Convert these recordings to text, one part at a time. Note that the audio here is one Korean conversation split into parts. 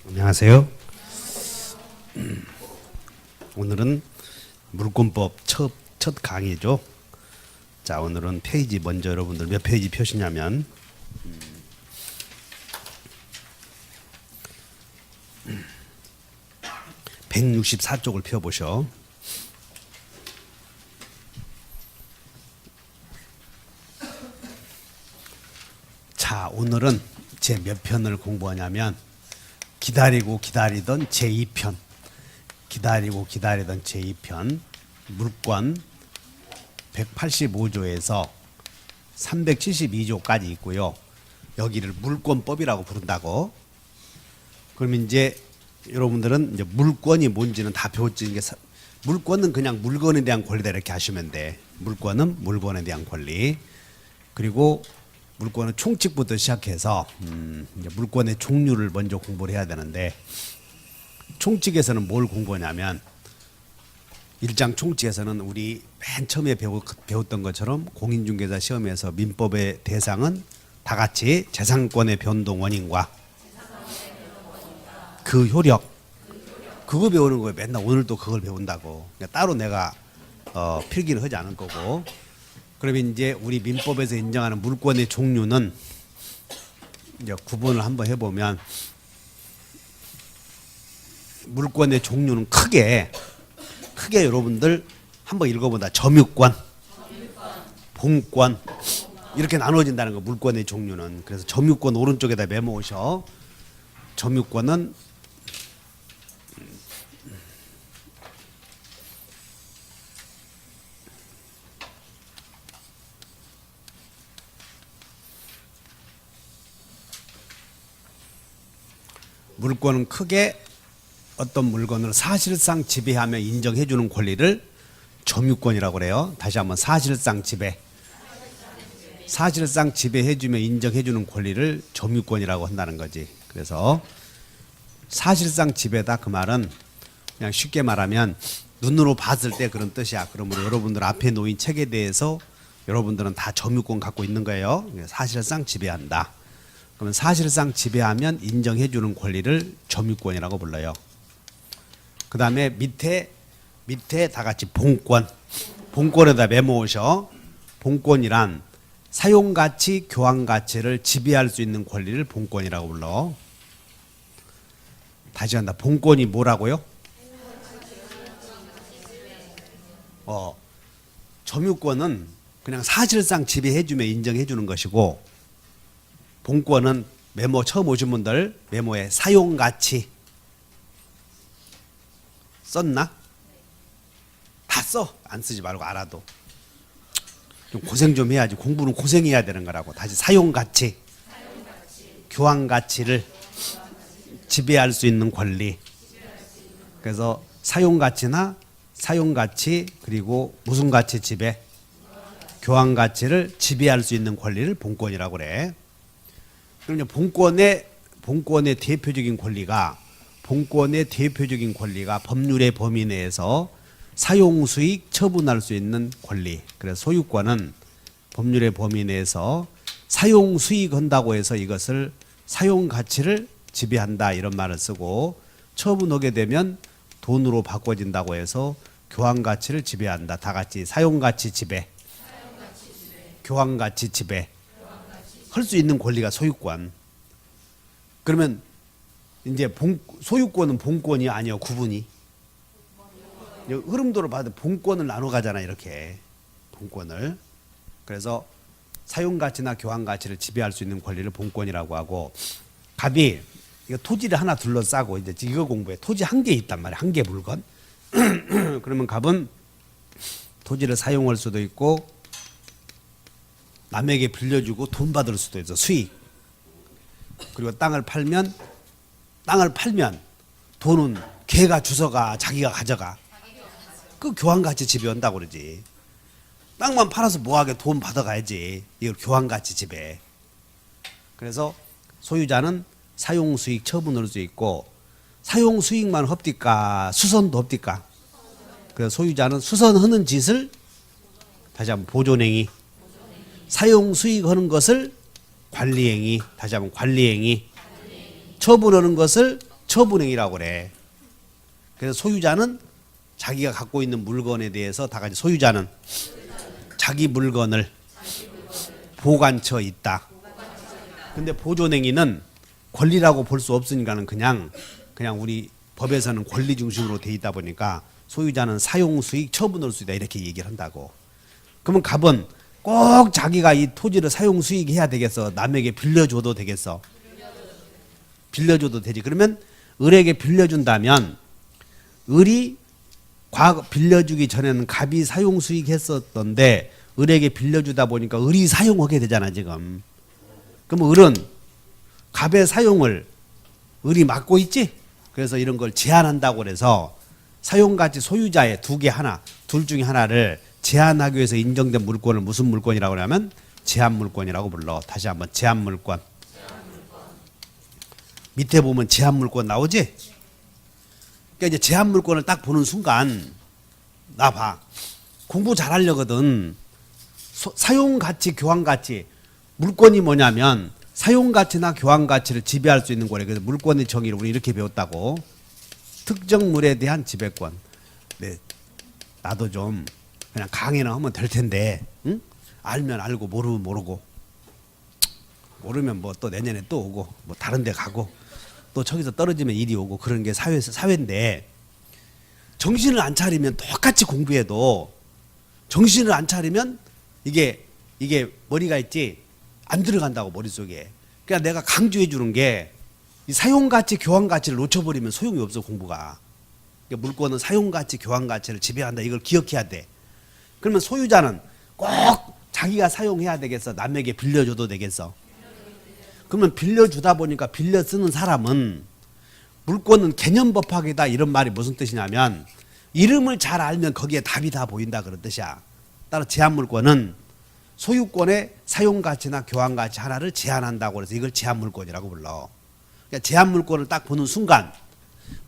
안녕하세요. 오늘은 물권법 첫 강의죠. 자, 오늘은 페이지 먼저 여러분들 몇 페이지 펴시냐면 164쪽을 펴보셔. 자, 오늘은 제 몇 편을 공부하냐면 기다리고 기다리던 제2편, 기다리고 기다리던 제2편 물권 185조에서 372조까지 있고요. 여기를 물권법이라고 부른다고. 그럼 이제 여러분들은 이제 물권이 뭔지는 다 배웠지. 이게 물권은 그냥 물건에 대한 권리다 이렇게 하시면 돼. 물권은 물건에 대한 권리. 그리고 물권은 총칙부터 시작해서 이제 물권의 종류를 먼저 공부를 해야 되는데, 총칙에서는 뭘 공부하냐면 1장 총칙에서는 우리 맨 처음에 배웠던 것처럼 공인중개사 시험에서 민법의 대상은 다 같이 재산권의 변동 원인과 그 효력, 그거 배우는 거예요. 맨날 오늘도 그걸 배운다고. 그러니까 따로 내가 필기를 하지 않을 거고. 그러면 이제 우리 민법에서 인정하는 물권의 종류는 이제 구분을 한번 해보면, 물권의 종류는 크게 여러분들 한번 읽어본다. 점유권, 본권 이렇게 나눠진다는 거. 물권의 종류는. 그래서 점유권 오른쪽에다 메모오셔. 점유권은 물권은 크게 어떤 물건을 사실상 지배하며 인정해주는 권리를 점유권이라고 그래요. 다시 한번 사실상 지배해주며 인정해주는 권리를 점유권이라고 한다는 거지. 그래서 사실상 지배다, 그 말은 그냥 쉽게 말하면 눈으로 봤을 때 그런 뜻이야. 그러므로 여러분들 앞에 놓인 책에 대해서 여러분들은 다 점유권 갖고 있는 거예요. 사실상 지배한다. 그러면 사실상 지배하면 인정해주는 권리를 점유권이라고 불러요. 그 다음에 밑에 다 같이 본권, 본권에다 메모오셔. 본권이란 사용가치, 교환가치를 지배할 수 있는 권리를 본권이라고 불러. 다시 한다. 본권이 뭐라고요? 점유권은 그냥 사실상 지배해주며 인정해주는 것이고, 본권은 메모 처음 오신 분들 메모에 사용가치 썼나? 다 써. 안 쓰지 말고 알아도. 좀 고생 좀 해야지. 공부는 고생해야 되는 거라고. 다시 사용가치, 교환가치를 지배할 수 있는 권리. 그래서 사용가치 그리고 무슨 가치 지배? 교환가치를 지배할 수 있는 권리를 본권이라고 그래. 그럼 이제 본권의 대표적인 권리가 법률의 범위 내에서 사용수익 처분할 수 있는 권리. 그래서 소유권은 법률의 범위 내에서 사용수익 한다고 해서 이것을 사용가치를 지배한다 이런 말을 쓰고, 처분하게 되면 돈으로 바꿔진다고 해서 교환가치를 지배한다. 다 같이 사용가치 지배, 교환가치 지배 할 수 있는 권리가 소유권. 그러면 이제 소유권은 본권이 아니요, 구분이. 흐름도로 봐도 본권을 나눠 가잖아, 이렇게. 본권을. 그래서 사용가치나 교환가치를 지배할 수 있는 권리를 본권이라고 하고, 갑이 이거 토지를 하나 둘러싸고 이제 이거 공부해. 토지 한 개 있단 말이야, 한 개 물건. 그러면 갑은 토지를 사용할 수도 있고 남에게 빌려주고 돈 받을 수도 있어, 수익. 그리고 땅을 팔면 돈은 걔가 주서가 자기가 가져가. 그 교환가치 지배한다고 그러지. 땅만 팔아서 뭐하게 돈 받아가야지. 이걸 교환가치 지배. 그래서 소유자는 사용수익 처분할 수 있고, 사용수익만 합디까 수선도 합디까. 그래서 소유자는 수선하는 짓을 다시 한번 보존행위, 사용수익 하는 것을 관리행위, 다시 한번 관리행위, 처분하는 것을 처분행위라고 그래. 그래서 소유자는 자기가 갖고 있는 물건에 대해서 다 같이 소유자는 자기 물건을 보관처 있다. 근데 보존행위는 권리라고 볼 수 없으니까는 그냥 우리 법에서는 권리 중심으로 돼 있다 보니까 소유자는 사용 수익 처분할 수 있다 이렇게 얘기를 한다고. 그러면 갑은 꼭 자기가 이 토지를 사용 수익해야 되겠어? 남에게 빌려줘도 되겠어? 빌려줘도 되지. 그러면 을에게 빌려준다면 을이 과거 빌려주기 전에는 갑이 사용 수익했었던데 을에게 빌려주다 보니까 을이 사용하게 되잖아 지금. 그럼 을은 갑의 사용을 을이 막고 있지. 그래서 이런 걸 제한한다고 그래서 사용가치 소유자의 둘 중에 하나를 제한하기 위해서 인정된 물건을 무슨 물건이라고 하냐면 제한물건이라고 불러. 다시 한번 제한물건. 밑에 보면 제한물건 나오지? 그러니까 이제 제한물건을 딱 보는 순간 나 봐. 공부 잘하려거든. 사용가치, 교환가치. 물건이 뭐냐면 사용가치나 교환가치를 지배할 수 있는 거래. 그래서 물권의 정의를 우리 이렇게 배웠다고. 특정 물에 대한 지배권. 네, 나도 좀 그냥 강의나 하면 될 텐데, 응? 알면 알고 모르면 모르고, 모르면 뭐 또 내년에 또 오고, 뭐 다른 데 가고, 또 저기서 떨어지면 이리 오고 그런 게 사회인데 정신을 안 차리면 똑같이 공부해도 정신을 안 차리면 이게 머리가 있지 안 들어간다고 머릿속에. 그러니까 내가 강조해 주는 게 이 사용가치 교환가치를 놓쳐버리면 소용이 없어 공부가. 그러니까 물건은 사용가치 교환가치를 지배한다 이걸 기억해야 돼. 그러면 소유자는 꼭 자기가 사용해야 되겠어? 남에게 빌려줘도 되겠어? 그러면 빌려주다 보니까 빌려 쓰는 사람은 물건은 개념법학이다 이런 말이 무슨 뜻이냐면 이름을 잘 알면 거기에 답이 다 보인다 그런 뜻이야. 따라 제한물건은 소유권의 사용가치나 교환가치 하나를 제한한다고 해서 이걸 제한물건이라고 불러. 그러니까 제한물건을 딱 보는 순간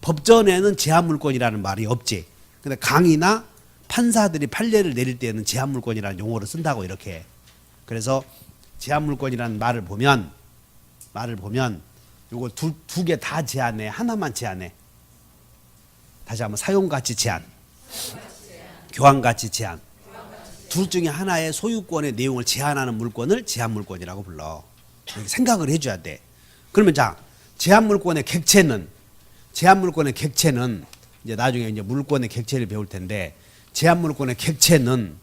법전에는 제한물건이라는 말이 없지. 근데 강이나 판사들이 판례를 내릴 때는 제한물건이라는 용어를 쓴다고 이렇게. 그래서 제한물건이라는 말을 보면 요거 두 개 다 제한해. 하나만 제한해. 다시 한번 사용가치 제한, 교환가치 제한. 둘 중에 하나의 소유권의 내용을 제한하는 물건을 제한물건이라고 불러. 이렇게 생각을 해줘야 돼. 그러면 자, 제한물건의 객체는 이제 나중에 이제 물건의 객체를 배울 텐데 제한물건의 객체는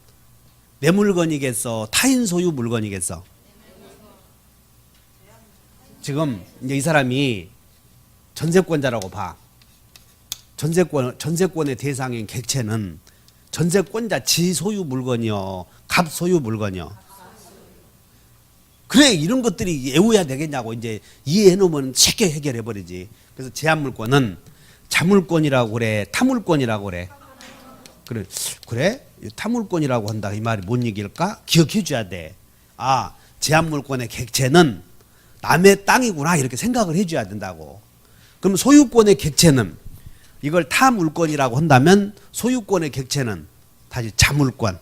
내 물건이겠어? 타인 소유 물건이겠어? 지금 이제 이 사람이 전세권자라고 봐. 전세권의 대상인 객체는 전세권자 지 소유 물건이요, 갑 소유 물건이요. 그래 이런 것들이 외워야 되겠냐고 이제 이해해 놓으면 쉽게 해결해 버리지. 그래서 제한물건은 자물권이라고 그래, 타물권이라고 그래. 그래? 타물권이라고 한다 이 말이 뭔 얘기일까? 기억해 줘야 돼. 아, 제한물건의 객체는 남의 땅이구나 이렇게 생각을 해줘야 된다고. 그럼 소유권의 객체는 이걸 타물권이라고 한다면 소유권의 객체는 다시 자물권.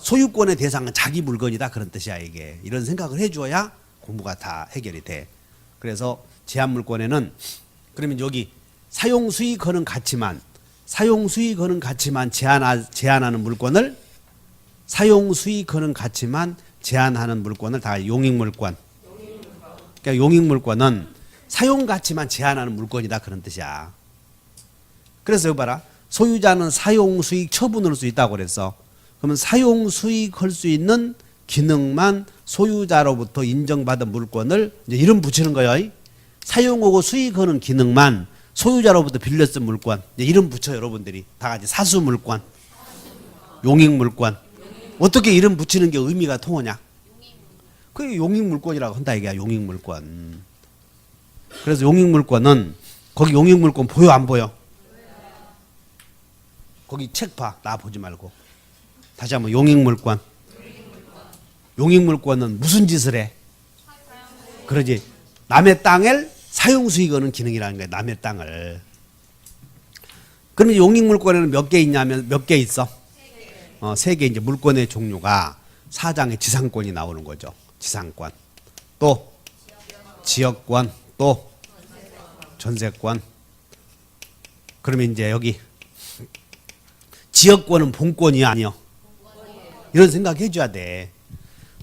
소유권의 대상은 자기 물건이다 그런 뜻이야 이게. 이런 생각을 해줘야 공부가 다 해결이 돼. 그래서 제한물권에는 그러면 여기 사용수익하는 가치만 제한하는 물건을 사용수익하는 가치만 제한하는 물건을 다 용익물권. 그러니까 용익물권은 사용가치만 제한하는 물건이다 그런 뜻이야. 그래서 여기 봐라. 소유자는 사용수익 처분할 수 있다고 그랬어. 그러면 사용수익할 수 있는 기능만 소유자로부터 인정받은 물건을 이제 이름 붙이는 거예요. 사용하고 수익하는 기능만 소유자로부터 빌려 쓴 물건. 이제 이름 붙여 여러분들이 다 같이 사수물권, 용익물권. 어떻게 이름 붙이는 게 의미가 통하냐? 그게 용익물권이라고 한다 이게 용익물권. 그래서 용익물권은 거기 용익물권 보여 안 보여? 거기 책 봐. 나 보지 말고. 다시 한번 용익물권. 용익물권은 무슨 짓을 해? 그러지. 남의 땅을 사용수익하는 기능이라는 거야. 남의 땅을. 그러면 용익물권에는 몇 개 있냐면 몇 개 있어? 세 개. 이제 물권의 종류가 사장의 지상권이 나오는 거죠. 지상권. 또 지역권. 또 전세권. 그러면 이제 여기 지역권은 본권이 아니요. 이런 생각 해줘야 돼.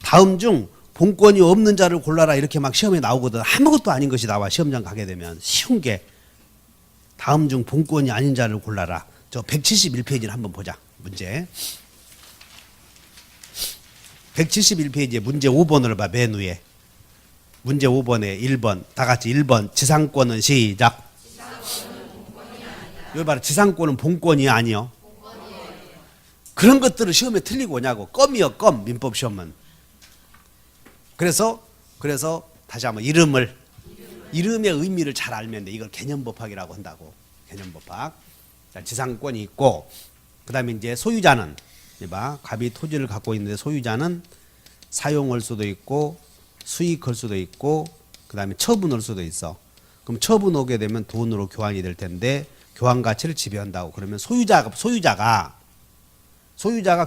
다음 중 본권이 없는 자를 골라라 이렇게 막 시험에 나오거든. 아무것도 아닌 것이 나와. 시험장 가게 되면 쉬운 게 다음 중 본권이 아닌 자를 골라라. 저 171페이지를 한번 보자. 문제 171페이지에 문제 5번을 봐. 맨 위에 문제 5번에 1번 다 같이 1번 지상권은 시작. 여기 봐라. 지상권은 본권이 아니요. 그런 것들을 시험에 틀리고 오냐고. 껌이요 껌. 민법 시험은. 그래서 다시 한번 이름의 의미를 잘 알면 돼. 이걸 개념법학이라고 한다고. 개념법학. 자, 지상권이 있고 그다음에 이제 소유자는 봐. 갑이 토지를 갖고 있는데 소유자는 사용할 수도 있고 수익할 수도 있고 그다음에 처분할 수도 있어. 그럼 처분 오게 되면 돈으로 교환이 될 텐데 교환 가치를 지배한다고. 그러면 소유자가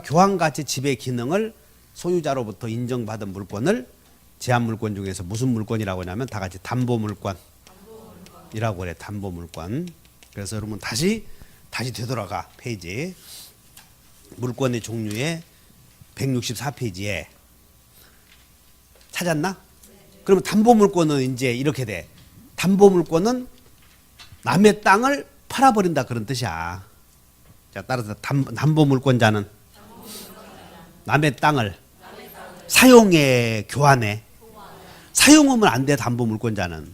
교환 가치 지배 기능을 소유자로부터 인정받은 물건을 제한 물권 중에서 무슨 물건이라고 하냐면 다 같이 담보 물권이라고 그래. 담보 물권. 그래서 여러분 다시 되돌아가 페이지. 물권의 종류에 164페이지에 찾았나? 그러면 담보 물권은 이제 이렇게 돼. 담보 물권은 남의 땅을 팔아버린다 그런 뜻이야. 자, 따라서 담보 물권자는 남의 땅을 사용해 교환해. 사용하면 안 돼. 담보 물권자는.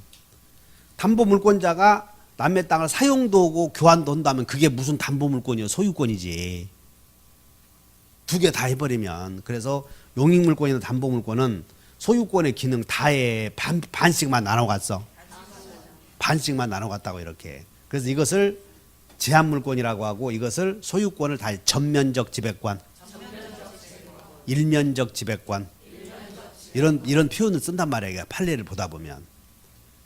담보 물권자가 남의 땅을 사용도 하고 교환도 한다면 그게 무슨 담보 물권이요? 소유권이지. 두 개 다 해버리면. 그래서 용익 물권이나 담보 물권은 소유권의 기능 다에 반씩만 나눠갔어. 반씩만 나눠갔다고 이렇게. 그래서 이것을 제한 물권이라고 하고 이것을 소유권을 다 전면적 지배권, 일면적 지배권 이런 표현을 쓴단 말이야. 판례를 보다 보면.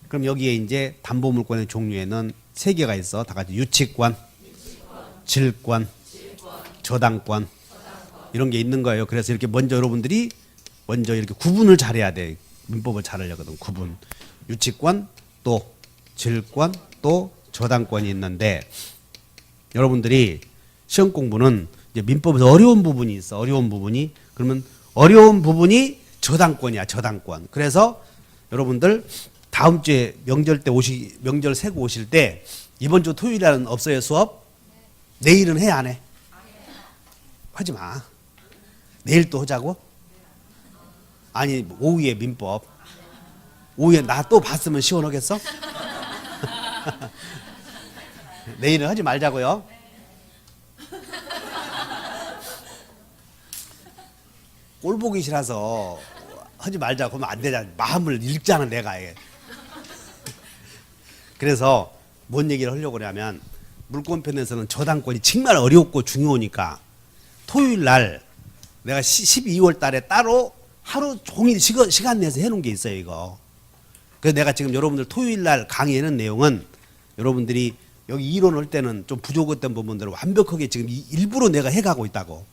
그럼 여기에 이제 담보 물권의 종류에는 세 개가 있어. 다 같이 유치권, 질권, 저당권 이런 게 있는 거예요. 그래서 이렇게 먼저 여러분들이 이렇게 구분을 잘해야 돼. 민법을 잘하려거든. 구분. 유치권 또 질권 또 저당권이 있는데 여러분들이 시험 공부는 이제 민법에서 어려운 부분이 있어. 어려운 부분이. 그러면 어려운 부분이 저당권이야. 저당권. 그래서 여러분들 다음 주에 명절 세고 오실 때 이번 주 토요일에는 없어요 수업? 내일은 해 안 해? 하지 마. 내일 또 하자고? 아니 오후에 민법. 오후에 나 또 봤으면 시원하겠어? 내일은 하지 말자고요. 꼴 보기 싫어서 하지 말자고 하면 안 되잖아. 마음을 읽잖아 내가. 그래서 뭔 얘기를 하려고 하냐면 물권편에서는 저당권이 정말 어렵고 중요하니까 토요일 날 내가 12월 달에 따로 하루 종일 시간 내서 해놓은 게 있어요 이거. 그래서 내가 지금 여러분들 토요일 날 강의하는 내용은 여러분들이 여기 이론할 때는 좀 부족했던 부분들을 완벽하게 지금 일부러 내가 해가고 있다고.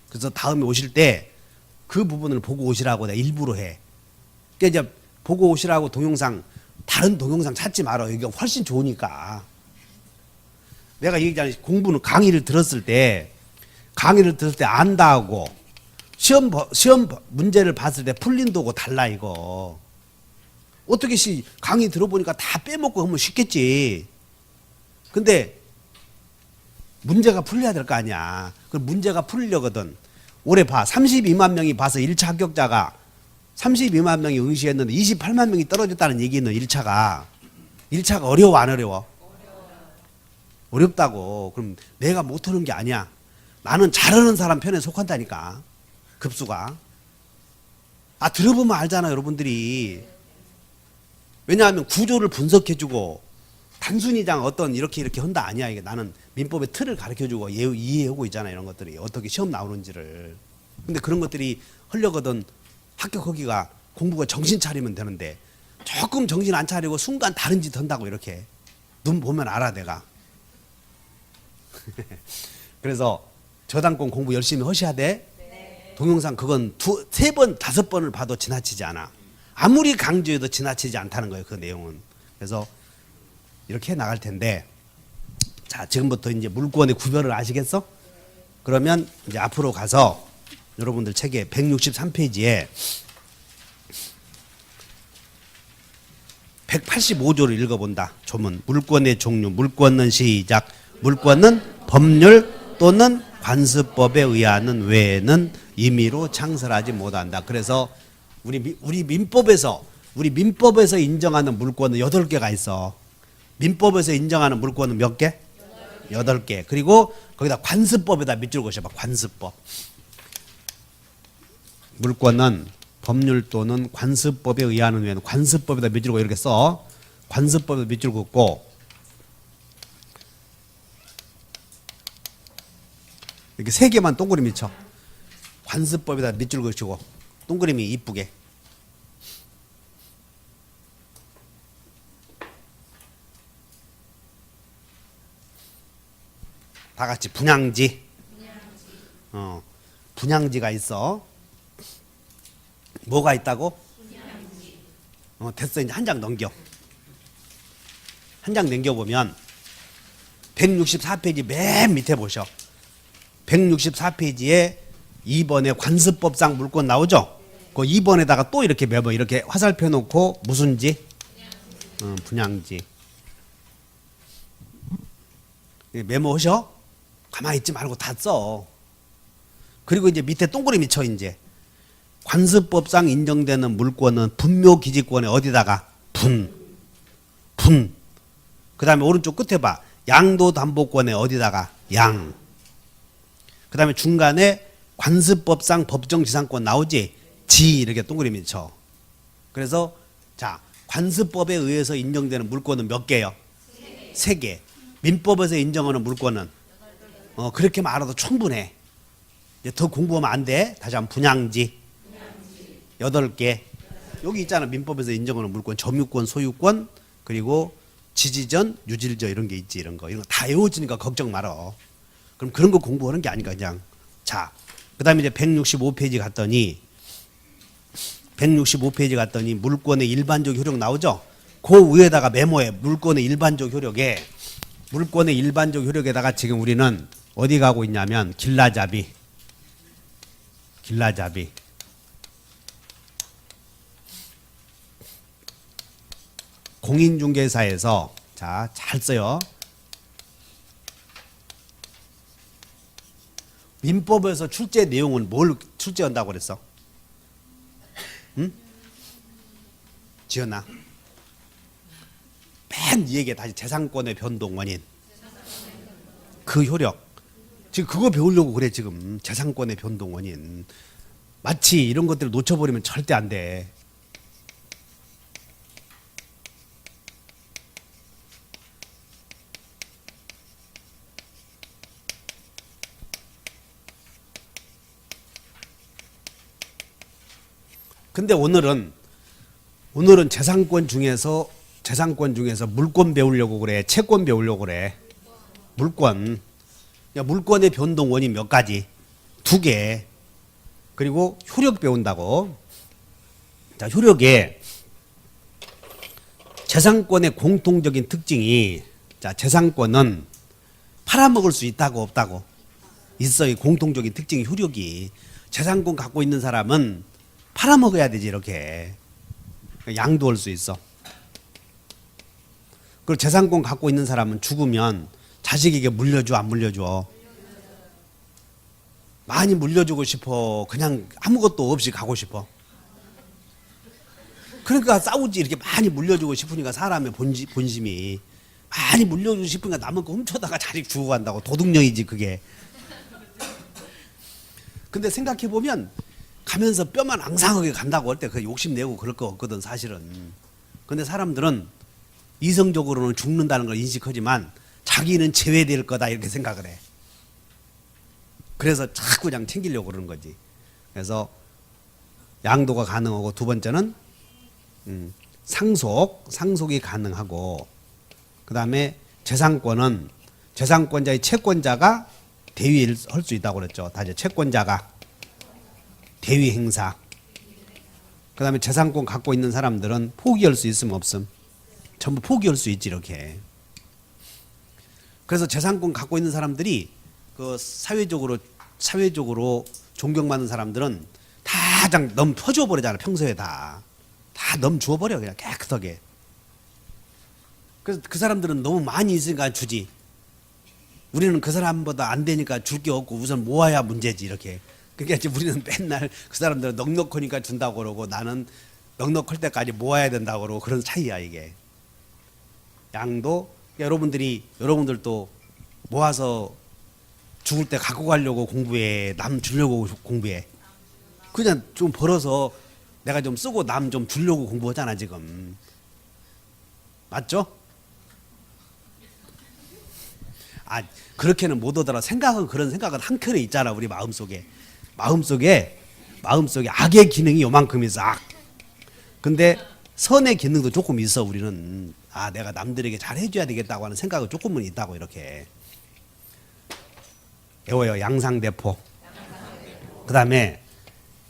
그래서 다음에 오실 때 그 부분을 보고 오시라고 내가 일부러 해. 그러니까 이제 보고 오시라고 다른 동영상 찾지 말아. 이게 훨씬 좋으니까. 내가 얘기하잖아. 공부는 강의를 들었을 때 안다 하고 시험 문제를 봤을 때 풀린다고 달라 이거. 어떻게 강의 들어보니까 다 빼먹고 하면 쉽겠지. 근데 문제가 풀려야 될 거 아니야. 그 문제가 풀리려거든. 올해 32만 명이 봐서 1차 합격자가 32만 명이 응시했는데 28만 명이 떨어졌다는 얘기는 1차가 어려워 안 어려워? 어렵다고. 그럼 내가 못하는 게 아니야. 나는 잘하는 사람 편에 속한다니까. 급수가. 들어보면 알잖아 여러분들이. 왜냐하면 구조를 분석해주고 단순히장 어떤 이렇게 한다 아니야. 이게 나는 민법의 틀을 가르쳐주고 이해하고 있잖아. 이런 것들이 어떻게 시험 나오는지를. 근데 그런 것들이 하려거든 합격하기가 공부가 정신 차리면 되는데 조금 정신 안 차리고 순간 다른 짓 한다고 이렇게. 눈 보면 알아 내가. 그래서 저당권 공부 열심히 하셔야 돼. 네. 동영상 그건 3번 5번을 봐도 지나치지 않아. 아무리 강조해도 지나치지 않다는 거예요 그 내용은. 그래서 이렇게 나갈 텐데 자 자, 지금부터 이제 물권의 구별을 아시겠어? 그러면 이제 앞으로 가서 여러분들 책에 163페이지에 185조를 읽어본다. 조문. 물권의 종류. 물권은 시작. 물권은 법률 또는 관습법에 의하는 외에는 임의로 창설하지 못한다. 그래서 우리 민법에서 인정하는 물권은 8개가 있어. 민법에서 인정하는 물권은 몇 개? 8개. 그리고 거기다 관습법에다 밑줄 그으셔봐. 관습법. 물권은 법률 또는 관습법에 의하는 외에는 관습법에다 밑줄 그어 이렇게 써. 관습법에다 밑줄 긋고 이렇게 3개만 동그라미 쳐. 관습법에다 밑줄 그으시고 동그라미 이쁘게. 다 같이 분양지. 분양지가 있어. 뭐가 있다고? 분양지. 됐어. 이제 한 장 넘겨. 한 장 넘겨보면 164페이지 맨 밑에 보셔. 164페이지에 2번에 관습법상 물권 나오죠? 그 2번에다가 또 이렇게 매번 이렇게 화살표 놓고 무슨 지? 분양지. 메모하셔? 가만히 있지 말고 다 써. 그리고 이제 밑에 동그라미 쳐. 이제 관습법상 인정되는 물권은 분묘기지권에 어디다가? 분. 그 다음에 오른쪽 끝에 봐. 양도담보권에 어디다가? 양. 그 다음에 중간에 관습법상 법정지상권 나오지? 지. 이렇게 동그라미 쳐. 그래서 자, 관습법에 의해서 인정되는 물권은 몇 개요? 3개. 민법에서 인정하는 물권은 그렇게만 알아도 충분해. 이제 더 공부하면 안 돼. 다시 한번 분양지 8개. 여기 있잖아. 민법에서 인정하는 물권, 점유권, 소유권, 그리고 지지전, 유질저 이런 게 있지. 이런 거 다 외워지니까 걱정 말어. 그럼 그런 거 공부하는 게 아니까 그냥. 자, 그 다음에 이제 165페이지 갔더니 물권의 일반적 효력 나오죠? 그 위에다가 메모해. 물권의 일반적 효력에 지금 우리는 어디 가고 있냐면 길라잡이. 공인중개사에서 자, 잘 써요. 민법에서 출제 내용은 뭘 출제한다고 그랬어? 응? 지연아. 맨 얘기해. 다시 재산권의 변동 원인. 그 효력. 지금 그거 배우려고 그래. 지금 재산권의 변동 원인. 마치 이런 것들을 놓쳐버리면 절대 안 돼. 근데 오늘은 재산권 중에서 물권 배우려고 그래. 채권 배우려고 그래. 물권. 물권의 변동 원인 몇 가지? 2개. 그리고 효력 배운다고. 자, 효력에 재산권의 공통적인 특징이, 자, 재산권은 팔아먹을 수 있다고 없다고? 있어요. 공통적인 특징이 효력이. 재산권 갖고 있는 사람은 팔아먹어야 되지. 이렇게 양도할 수 있어. 그리고 재산권 갖고 있는 사람은 죽으면 자식에게 물려줘 안 물려줘? 많이 물려주고 싶어? 그냥 아무것도 없이 가고 싶어? 그러니까 싸우지. 이렇게 많이 물려주고 싶으니까 사람의 본심이 많이 물려주고 싶으니까 남은 거 훔쳐다가 자식 주고 간다고. 도둑령이지 그게. 근데 생각해보면 가면서 뼈만 앙상하게 간다고 할 때 그 욕심내고 그럴 거 없거든 사실은. 근데 사람들은 이성적으로는 죽는다는 걸 인식하지만 자기는 제외될 거다 이렇게 생각을 해. 그래서 자꾸 그냥 챙기려고 그러는 거지. 그래서 양도가 가능하고, 두 번째는 상속이 가능하고, 그 다음에 재산권은 재산권자의 채권자가 대위할 수 있다고 그랬죠. 다시 채권자가 대위 행사. 그 다음에 재산권 갖고 있는 사람들은 포기할 수 있으면 없음? 전부 포기할 수 있지. 이렇게. 그래서 재산권 갖고 있는 사람들이 그 사회적으로 존경받는 사람들은 다 그냥 넘 퍼줘 버리잖아. 평소에 다 넘 주어 버려 그냥 깨끗하게. 그래서 그 사람들은 너무 많이 있으니까 주지. 우리는 그 사람보다 안 되니까 줄 게 없고 우선 모아야 문제지 이렇게. 그러니까 이제 우리는 맨날 그 사람들은 넉넉하니까 준다고 그러고 나는 넉넉할 때까지 모아야 된다고 그러고 그런 차이야 이게. 양도 여러분들도 모아서 죽을 때 갖고 가려고 공부해. 남 주려고 공부해. 그냥 좀 벌어서 내가 좀 쓰고 남 좀 주려고 공부하잖아 지금. 맞죠? 아 그렇게는 못 오더라. 그런 생각은 한켠에 있잖아. 우리 마음속에 악의 기능이 요만큼 있어. 악. 근데 선의 기능도 조금 있어. 우리는 내가 남들에게 잘 해줘야 되겠다고 하는 생각은 조금은 있다고. 이렇게 외워요. 양상대포. 그 다음에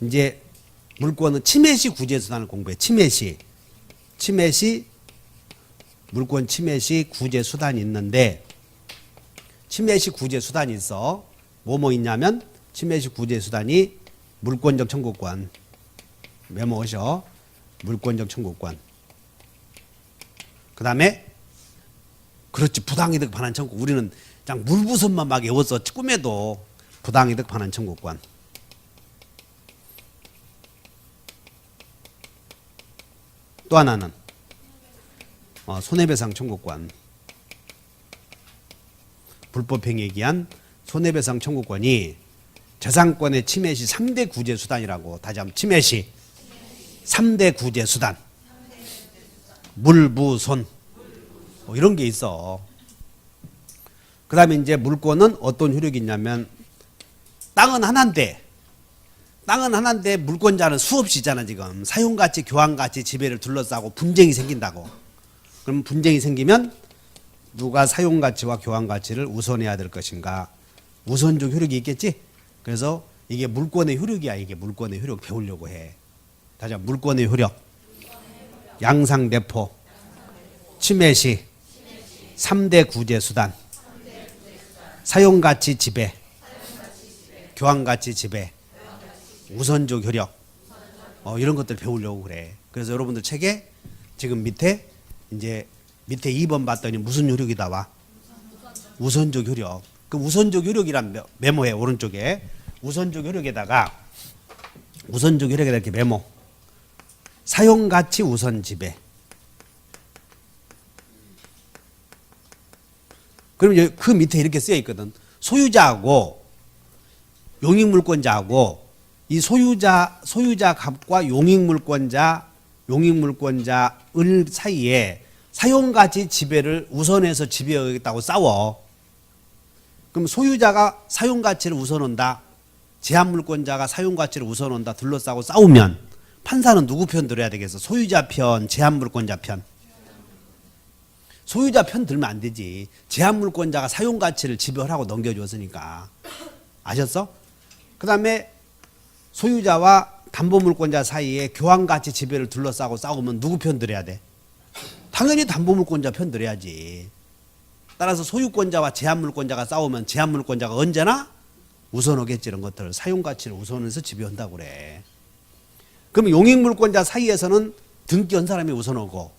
이제 물권은 침해시 구제수단을 공부해. 물권 침해시 구제수단이 있는데 침해시 구제수단이 있어. 뭐뭐 있냐면 침해시 구제수단이 물권적 청구권. 메모하셔. 물권적 청구권. 그 다음에 그렇지 부당이득 반환 청구. 우리는 그냥 물부선만 막 외웠어. 꿈에도 부당이득 반환 청구권. 또 하나는 손해배상 청구권. 불법행위에 기한 손해배상 청구권이 재산권의 침해시 3대 구제수단이라고. 다시 한번 침해시 3대 구제수단. 물부손 이런 게 있어. 그 다음에 이제 물권은 어떤 효력이 있냐면 땅은 하나인데 물권자는 수없이 있잖아. 지금 사용가치 교환가치 지배를 둘러싸고 분쟁이 생긴다고. 그럼 분쟁이 생기면 누가 사용가치와 교환가치를 우선해야 될 것인가. 우선적 효력이 있겠지. 그래서 이게 물권의 효력이야. 이게 물권의 효력 배우려고 해. 다시 한번 물권의 효력. 양상대포 침해시 3대 구제수단. 사용가치 지배 교환가치 지배 우선적 효력 이런 것들 배우려고 그래. 그래서 여러분들 책에 지금 밑에 2번 봤더니 무슨 효력이 나와? 우선적 효력. 그 우선적 효력이란 메모해. 오른쪽에 우선적 효력에다가 이렇게 메모. 사용가치 우선 지배. 그럼 그 밑에 이렇게 쓰여 있거든. 소유자하고 용익물권자하고 이 소유자 갑과 용익물권자 을 사이에 사용가치 지배를 우선해서 지배하겠다고 싸워. 그럼 소유자가 사용가치를 우선한다. 제한물권자가 사용가치를 우선한다. 둘러싸고 싸우면 판사는 누구 편 들어야 되겠어? 소유자 편, 제한물권자 편. 소유자 편 들면 안 되지. 제한물권자가 사용가치를 지배하라고 넘겨줬으니까. 아셨어? 그 다음에 소유자와 담보물권자 사이에 교환가치 지배를 둘러싸고 싸우면 누구 편 들어야 돼? 당연히 담보물권자 편 들어야지. 따라서 소유권자와 제한물권자가 싸우면 제한물권자가 언제나 우선하겠지. 이런 것들을 사용가치를 우선해서 지배한다고 그래. 그럼 용익물권자 사이에서는 등기한 사람이 우선하고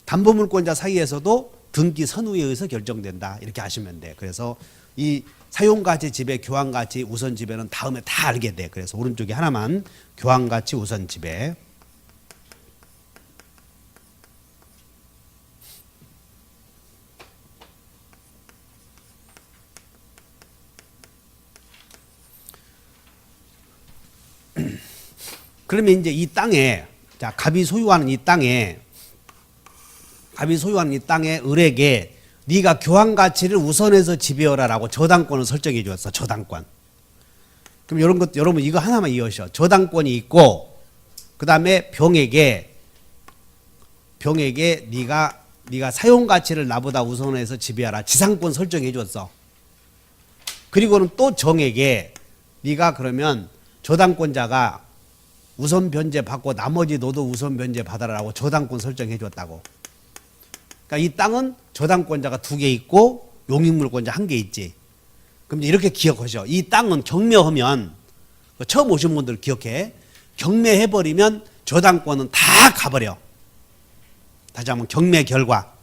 담보물권자 사이에서도 등기 선우에 의해서 결정된다. 이렇게 하시면 돼. 그래서 이 사용가치 지배, 교환가치 우선 지배는 다음에 다 알게 돼. 그래서 오른쪽에 하나만 교환가치 우선 지배. 그러면 이제 이 땅에 갑이 소유하는 이 땅에 을에게 네가 교환가치를 우선해서 지배하라라고 저당권을 설정해 주었어. 저당권. 그럼 이런 것 여러분 이거 하나만 이해하셔. 저당권이 있고 그 다음에 병에게 네가 사용가치를 나보다 우선해서 지배하라. 지상권 설정해 줬어. 그리고는 또 정에게 네가 그러면 저당권자가 우선 변제 받고 나머지 너도 우선 변제 받아라라고 저당권 설정해 줬다고. 그러니까 이 땅은 저당권자가 2개 있고 용익물권자 한 개 있지. 그럼 이제 이렇게 기억하셔. 이 땅은 경매하면 처음 오신 분들 기억해. 경매해버리면 저당권은 다 가버려. 다시 한번 경매 결과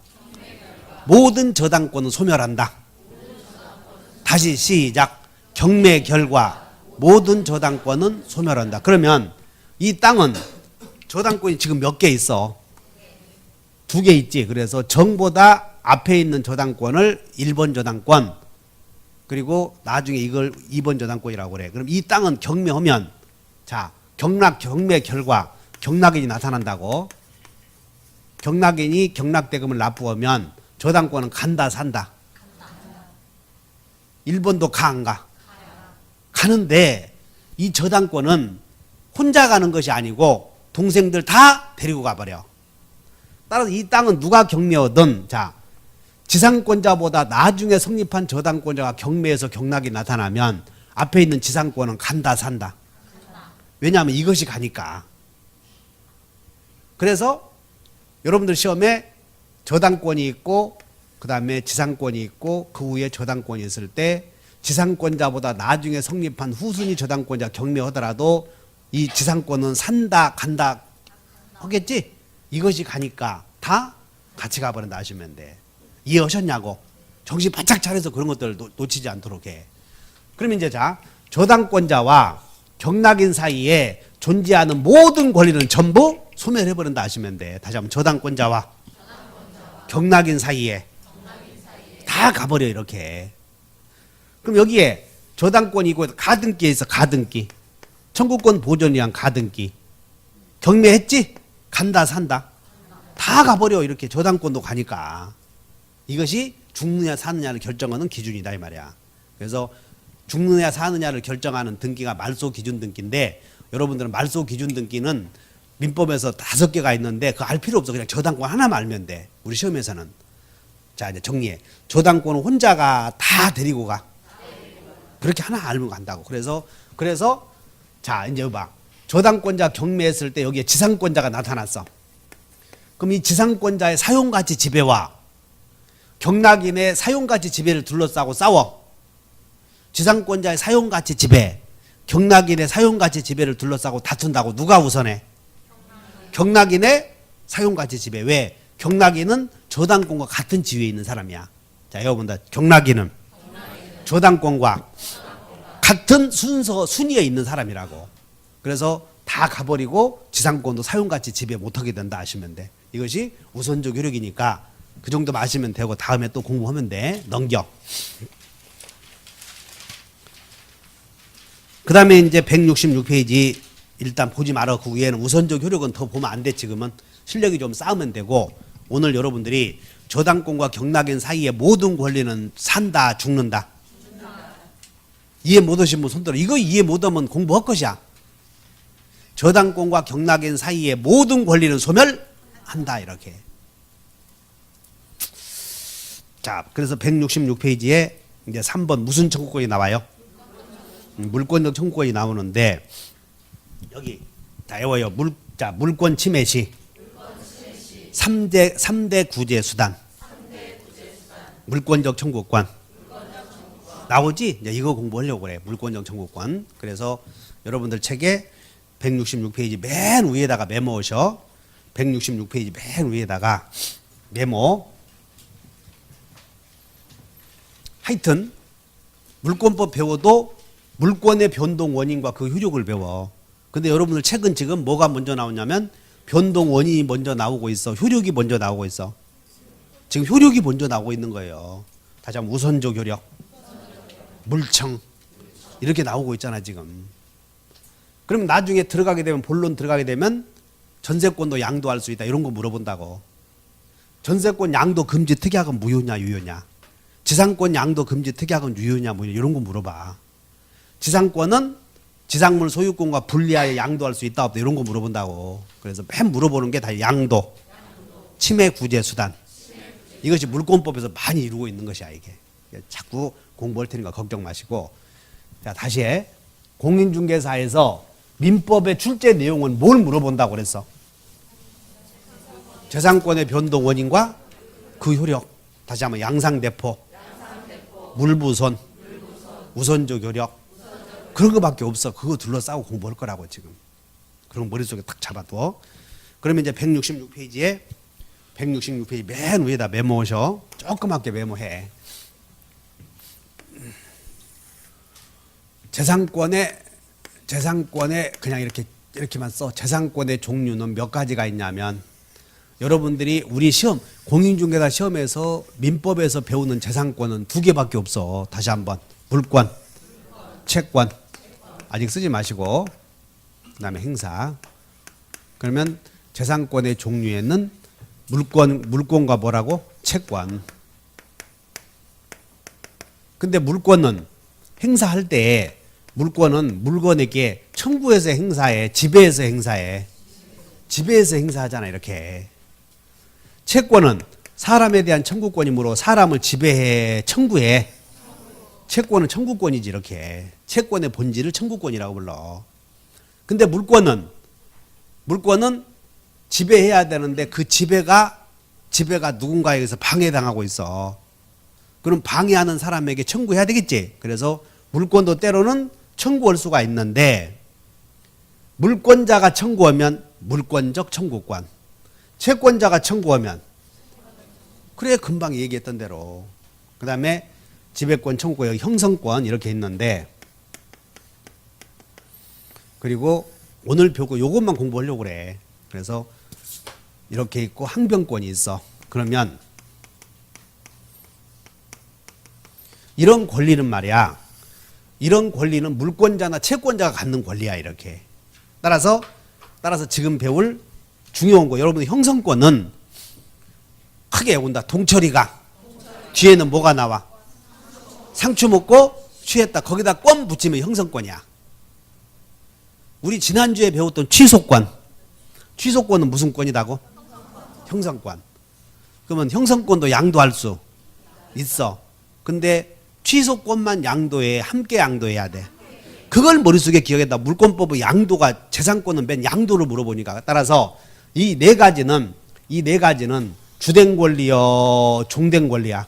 모든 저당권은 소멸한다. 다시 시작. 경매 결과 모든 저당권은 소멸한다. 그러면 이 땅은 저당권이 지금 몇 개 있어? 2개 있지. 그래서 정보다 앞에 있는 저당권을 1번 저당권, 그리고 나중에 이걸 2번 저당권이라고 그래. 그럼 이 땅은 경매하면, 자, 경매 결과 경락인이 나타난다고. 경락인이 경락대금을 납부하면 저당권은 간다 산다? 1번도 가 안 가? 가는데 이 저당권은 혼자 가는 것이 아니고 동생들 다 데리고 가버려. 따라서 이 땅은 누가 경매하든, 자, 지상권자보다 나중에 성립한 저당권자가 경매에서 경락이 나타나면 앞에 있는 지상권은 간다 산다? 왜냐하면 이것이 가니까. 그래서 여러분들 시험에 저당권이 있고 그 다음에 지상권이 있고 그 후에 저당권이 있을 때 지상권자보다 나중에 성립한 후순위 저당권자 경매하더라도 이 지상권은 산다 간다 하겠지? 이것이 가니까 다 같이 가버린다 하시면 돼. 이해하셨냐고. 정신 바짝 차려서 그런 것들을 놓치지 않도록 해. 그러면 이제 자, 저당권자와 경락인 사이에 존재하는 모든 권리는 전부 소멸해버린다 하시면 돼. 다시 한번 저당권자와 경락인 사이에 다 가버려 이렇게. 그럼 여기에 저당권이 있고 가등기에 있어. 가등기. 청구권 보존이란 가등기. 경매했지? 간다 산다? 다 가버려 이렇게. 저당권도 가니까. 이것이 죽느냐 사느냐를 결정하는 기준이다 이 말이야. 그래서 죽느냐 사느냐를 결정하는 등기가 말소 기준 등기인데, 여러분들은 말소 기준 등기는 민법에서 5개가 있는데 그거 알 필요 없어. 그냥 저당권 하나만 알면 돼. 우리 시험에서는. 자, 이제 정리해. 저당권은 혼자가 다 데리고 가. 그렇게 하나 알면 간다고. 그래서 자, 이제 봐. 저당권자 경매했을 때 여기에 지상권자가 나타났어. 그럼 이 지상권자의 사용가치 지배와 경락인의 사용가치 지배를 둘러싸고 싸워. 지상권자의 사용가치 지배, 경락인의 사용가치 지배를 둘러싸고 다툰다고. 누가 우선해? 경락인의 사용가치 지배. 왜? 경락인은 저당권과 같은 지위에 있는 사람이야. 자, 여러분들, 경락인은 저당권과 같은 순위에 있는 사람이라고. 그래서 다 가버리고 지상권도 사용가치 지배 못하게 된다 하시면 돼. 이것이 우선적 효력이니까 그 정도만 아시면 되고 다음에 또 공부하면 돼. 넘겨. 그 다음에 이제 166페이지 일단 보지 말아. 그 위에는 우선적 효력은 더 보면 안 돼. 지금은 실력이 좀 쌓으면 되고, 오늘 여러분들이 저당권과 경락인 사이의 모든 권리는 산다 죽는다. 이해 못하신 분 손들어. 이거 이해 못하면 공부할 것이야. 저당권과 경락인 사이의 모든 권리는 소멸한다 이렇게. 자, 그래서 166페이지에 이제 3번 무슨 청구권이 나와요? 물권적 청구권이 나오는데, 여기 자, 외워요. 물권 침해 시 3대 구제 수단. 물권적 청구권 나오지? 이제 이거 공부하려고 그래. 물권적 청구권. 그래서 여러분들 책에 166페이지 맨 위에다가 메모하셔. 166페이지 맨 위에다가 메모. 하여튼 물권법 배워도 물권의 변동 원인과 그 효력을 배워. 근데 여러분들 책은 지금 뭐가 먼저 나오냐면 변동 원인이 먼저 나오고 있어. 효력이 먼저 나오고 있어. 지금 효력이 먼저 나오고 있는 거예요. 다시 한번 우선적 효력, 물청 이렇게 나오고 있잖아 지금. 그러면 나중에 들어가게 되면, 본론 들어가게 되면 전세권도 양도할 수 있다 이런 거 물어본다고. 전세권 양도 금지 특약은 무효냐 유효냐, 지상권 양도 금지 특약은 유효냐 무효냐 이런 거 물어봐. 지상권은 지상물 소유권과 분리하여 양도할 수 있다 없다 이런 거 물어본다고. 그래서 맨 물어보는 게 다 양도, 침해 구제 수단. 이것이 물권법에서 많이 이루고 있는 것이야 이게. 자꾸 공부할 테니까 걱정 마시고. 자, 다시 해. 공인중개사에서 민법의 출제 내용은 뭘 물어본다고 그랬어? 재산권의 변동 원인과 그 효력. 다시 한번 양상대포. 물부손, 우선적 효력. 그런 거밖에 없어. 그거 둘러싸고 공부할 거라고 지금. 그런 머릿속에 딱 잡아둬. 그러면 이제 166페이지에 166페이지 맨 위에다 메모하셔. 조그맣게 메모해. 재산권에 그냥 이렇게만 써. 재산권의 종류는 몇 가지가 있냐면 여러분들이 우리 시험 공인중개사 시험에서 민법에서 배우는 재산권은 두 개밖에 없어. 다시 한번 물권, 채권 아직 쓰지 마시고 그다음에 행사. 그러면 재산권의 종류에는 물권과 뭐라고? 채권. 근데 물권은 행사할 때 물권은 물건에게 청구해서 행사해, 지배해서 행사해. 지배해서 행사하잖아 이렇게. 채권은 사람에 대한 청구권이므로 사람을 지배해, 청구해. 채권은 청구권이지 이렇게. 채권의 본질을 청구권이라고 불러. 근데 물권은 지배해야 되는데 그 지배가 누군가에 의해서 방해당하고 있어. 그럼 방해하는 사람에게 청구해야 되겠지. 그래서 물권도 때로는 청구할 수가 있는데 물권자가 청구하면 물권적 청구권, 채권자가 청구하면 그래 금방 얘기했던 대로. 그 다음에 지배권, 청구권, 형성권 이렇게 있는데 그리고 오늘 배우고 요것만 공부하려고 그래. 그래서 이렇게 있고 항변권이 있어. 그러면 이런 권리는 말이야. 이런 권리는 물권자나 채권자가 갖는 권리야 이렇게. 따라서 지금 배울 중요한 거 여러분들 형성권은 크게 외운다. 동철이가 뒤에는 뭐가 나와? 상추 먹고 취했다. 거기다 권 붙이면 형성권이야. 우리 지난주에 배웠던 취소권은 무슨 권이라고? 형성권. 그러면 형성권도 양도할 수 있어. 근데 취소권만 양도해. 함께 양도해야 돼. 그걸 머릿속에 기억했다. 물권법의 양도가 재산권은 맨 양도를 물어보니까. 따라서 이 네 가지는 주된 권리요, 종된 권리야.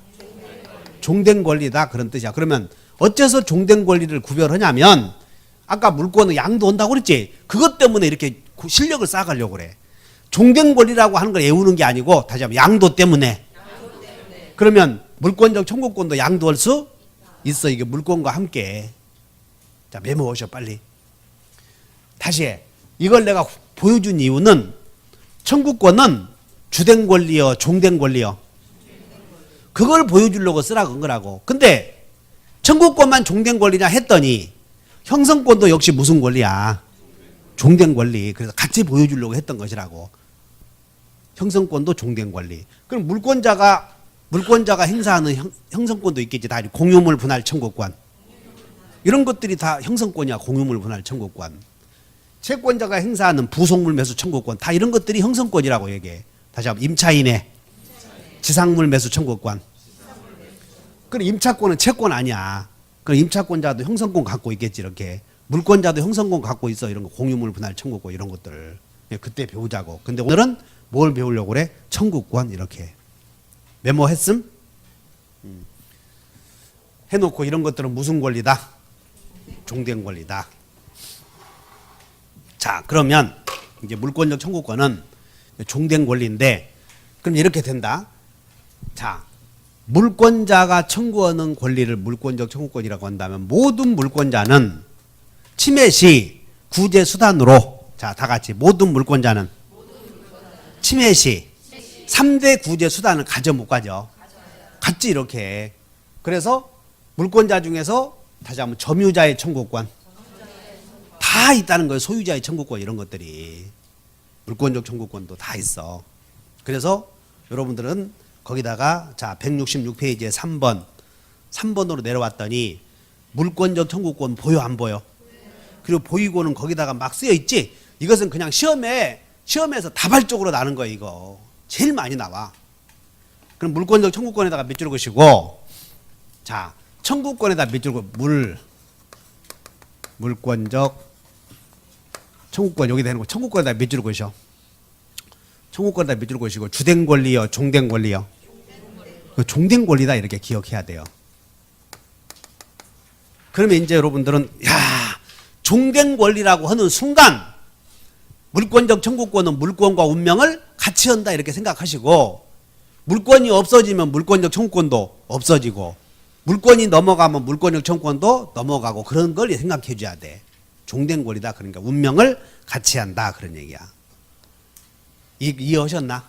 종된 권리다 그런 뜻이야. 그러면 어째서 종된 권리를 구별하냐면 아까 물권은 양도한다고 그랬지. 그것 때문에 이렇게 실력을 쌓아가려고 그래. 종된 권리라고 하는 걸 외우는 게 아니고 다시 한번 양도 때문에. 그러면 물권적 청구권도 양도할 수 있어. 이게 물권과 함께. 자, 메모하셔 빨리. 다시 해. 이걸 내가 보여준 이유는 청구권은 주된 권리요, 종된 권리요. 그걸 보여주려고 쓰라고 한 거라고. 근데 청구권만 종된 권리냐 했더니 형성권도 역시 무슨 권리야? 종된 권리. 그래서 같이 보여주려고 했던 것이라고. 형성권도 종된 권리. 그럼 물권자가 행사하는 형성권도 있겠지. 다 공유물 분할 청구권. 이런 것들이 다 형성권이야. 공유물 분할 청구권. 채권자가 행사하는 부속물 매수 청구권. 다 이런 것들이 형성권이라고 얘기해. 다시 한번 임차인의 지상물 매수 청구권. 그럼 임차권은 채권 아니야. 그럼 임차권자도 형성권 갖고 있겠지 이렇게. 물권자도 형성권 갖고 있어. 이런 거 공유물 분할 청구권 이런 것들. 그때 배우자고. 근데 오늘은 뭘 배우려고 그래? 청구권 이렇게. 메모했음? 해놓고 이런 것들은 무슨 권리다? 종된 권리다. 자, 그러면 이제 물권적 청구권은 종된 권리인데 그럼 이렇게 된다. 자, 물권자가 청구하는 권리를 물권적 청구권이라고 한다면 모든 물권자는 침해 시 구제 수단으로 자, 다 같이 모든 물권자는 침해 시 3대 구제 수단을 가져 못 가져? 같지 이렇게. 그래서 물권자 중에서 다시 한번 점유자의 청구권 다 있다는 거예요. 소유자의 청구권 이런 것들이. 물권적 청구권도 다 있어. 그래서 여러분들은 거기다가 자 166페이지에 3번으로 내려왔더니 물권적 청구권 보여 안 보여? 그리고 보이고는 거기다가 막 쓰여 있지. 이것은 그냥 시험에서 다발적으로 나는 거예요. 이거 제일 많이 나와. 그럼 물권적 청구권에다가 밑줄 그시고 자 청구권에다 밑줄 그 물권적 청구권 여기 되는 거 청구권에다 밑줄 그으셔. 청구권에다 밑줄 그으시고 주된 권리요, 종된 권리요. 그 종된 권리다 이렇게 기억해야 돼요. 그러면 이제 여러분들은 종된 권리라고 하는 순간 물권적 청구권은 물권과 운명을 같이 한다 이렇게 생각하시고, 물권이 없어지면 물권적 청구권도 없어지고, 물권이 넘어가면 물권적 청구권도 넘어가고, 그런 걸 생각해 줘야 돼. 종된 권리다. 그러니까 운명을 같이 한다 그런 얘기야. 이해하셨나?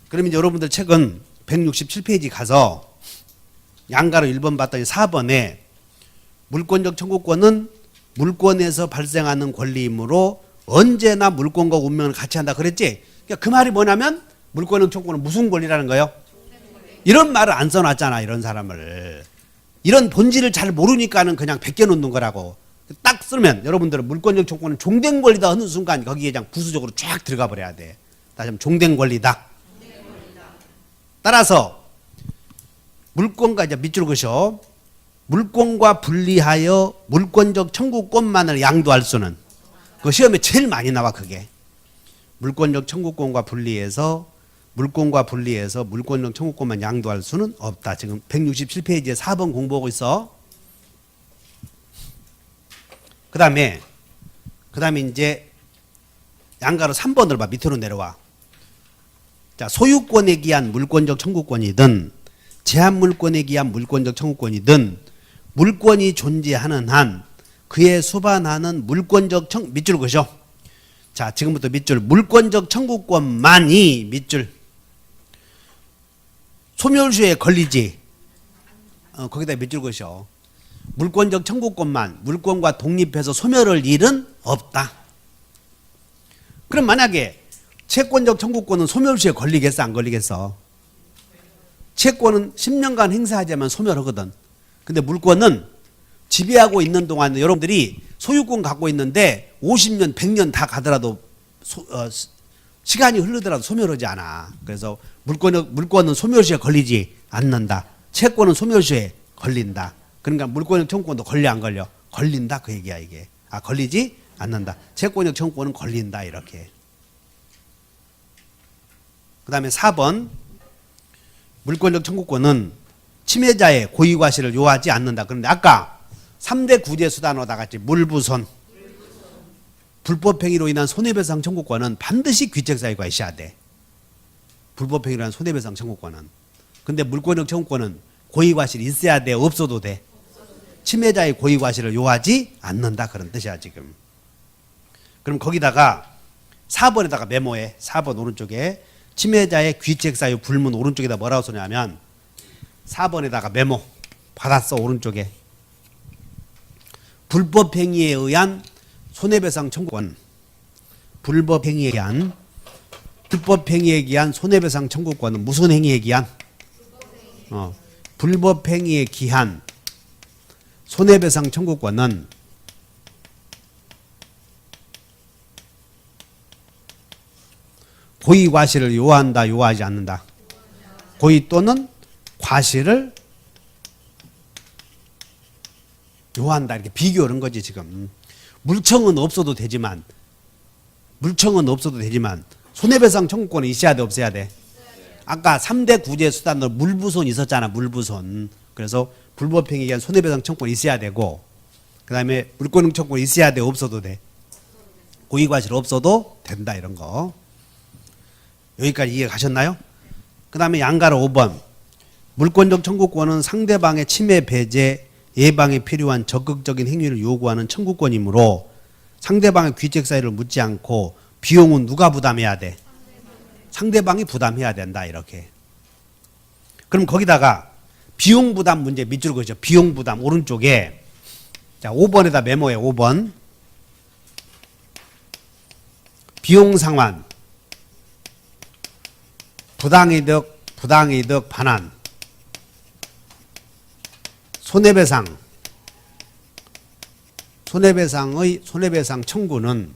그러면 이제 여러분들 책은 167페이지 가서 양가로 1번 봤더니 4번에 물권적 청구권은 물권에서 발생하는 권리이므로 언제나 물권과 운명을 같이 한다 그랬지? 그러니까 그 말이 뭐냐면 물권적 청구권은 무슨 권리라는 거예요? 이런 말을 안 써놨잖아. 이런 사람을. 이런 본질을 잘 모르니까는 그냥 베껴놓는 거라고. 딱 쓰면 여러분들은 물권적 청구권은 종된 권리다 하는 순간 거기에 그냥 부수적으로 쫙 들어가 버려야 돼. 다시 한번 종된 권리다. 따라서 물권과 이제 밑줄 그으셔. 물권과 분리하여 물권적 청구권만을 양도할 수는, 그 시험에 제일 많이 나와 그게. 물권적 청구권과 분리해서 물권적 청구권만 양도할 수는 없다. 지금 167페이지에 4번 공부하고 있어. 그 다음에 이제 양가로 3번을 봐. 밑으로 내려와. 자, 소유권에 기한 물권적 청구권이든 제한물권에 기한 물권적 청구권이든 물권이 존재하는 한 그에 수반하는 물권적 밑줄 그으셔. 자, 지금부터 밑줄. 물권적 청구권만이 밑줄 소멸시효에 걸리지. 거기다 밑줄 그으셔. 물권적 청구권만 물권과 독립해서 소멸할 일은 없다. 그럼 만약에 채권적 청구권은 소멸시효에 걸리겠어 안 걸리겠어? 채권은 10년간 행사하자면 소멸하거든. 근데 물권은 지배하고 있는 동안 여러분들이 소유권 갖고 있는데 50년, 100년 다 가더라도 시간이 흐르더라도 소멸하지 않아. 그래서 물권은 소멸시효에 걸리지 않는다. 채권은 소멸시효에 걸린다. 그러니까 물권적 청구권도 걸려 안 걸려? 걸린다 그 얘기야 이게. 걸리지 않는다. 채권적 청구권은 걸린다 이렇게. 그 다음에 4번 물권적 청구권은 침해자의 고의과실을 요하지 않는다. 그런데 아까 3대 구제 수단으로 다 같이 물부손, 불법행위로 인한 손해배상 청구권은 반드시 귀책사유가 있어야 돼. 불법행위로 인한 손해배상 청구권은. 근데 물권적 청구권은 고의과실이 있어야 돼? 없어도 돼? 침해자의 고의과실을 요하지 않는다 그런 뜻이야 지금. 그럼 거기다가 4번에다가 메모해. 4번 오른쪽에 침해자의 귀책사유 불문 오른쪽에다 뭐라고 써냐면 4번에다가 메모 받았어. 오른쪽에 불법행위에 의한 손해배상 청구권, 불법행위에 기한 손해배상 청구권은 무슨 행위에 기한? 불법행위에 기한 손해배상 청구권은 고의과실을 요한다 요하지 않는다? 고의 또는 과실을 요한다 이렇게 비교하는 거지 지금. 물청은 없어도 되지만 손해배상 청구권은 있어야 돼 없어야 돼? 아까 3대 구제 수단으로 물부손 있었잖아. 물부손. 그래서 불법행위에 의한 손해배상 청구권이 있어야 되고, 그 다음에 물권적 청구권이 있어야 돼 없어도 돼? 고의과실 없어도 된다 이런 거. 여기까지 이해 가셨나요? 그 다음에 양가로 5번 물권적 청구권은 상대방의 침해 배제 예방에 필요한 적극적인 행위를 요구하는 청구권이므로 상대방의 귀책 사유를 묻지 않고 비용은 누가 부담해야 돼? 상대방이 부담해야 된다 이렇게. 그럼 거기다가 비용 부담 문제 밑줄 그죠? 비용 부담 오른쪽에. 자 5번에다 메모해. 5번 비용 상환 부당이득 반환 손해배상의 손해배상 청구는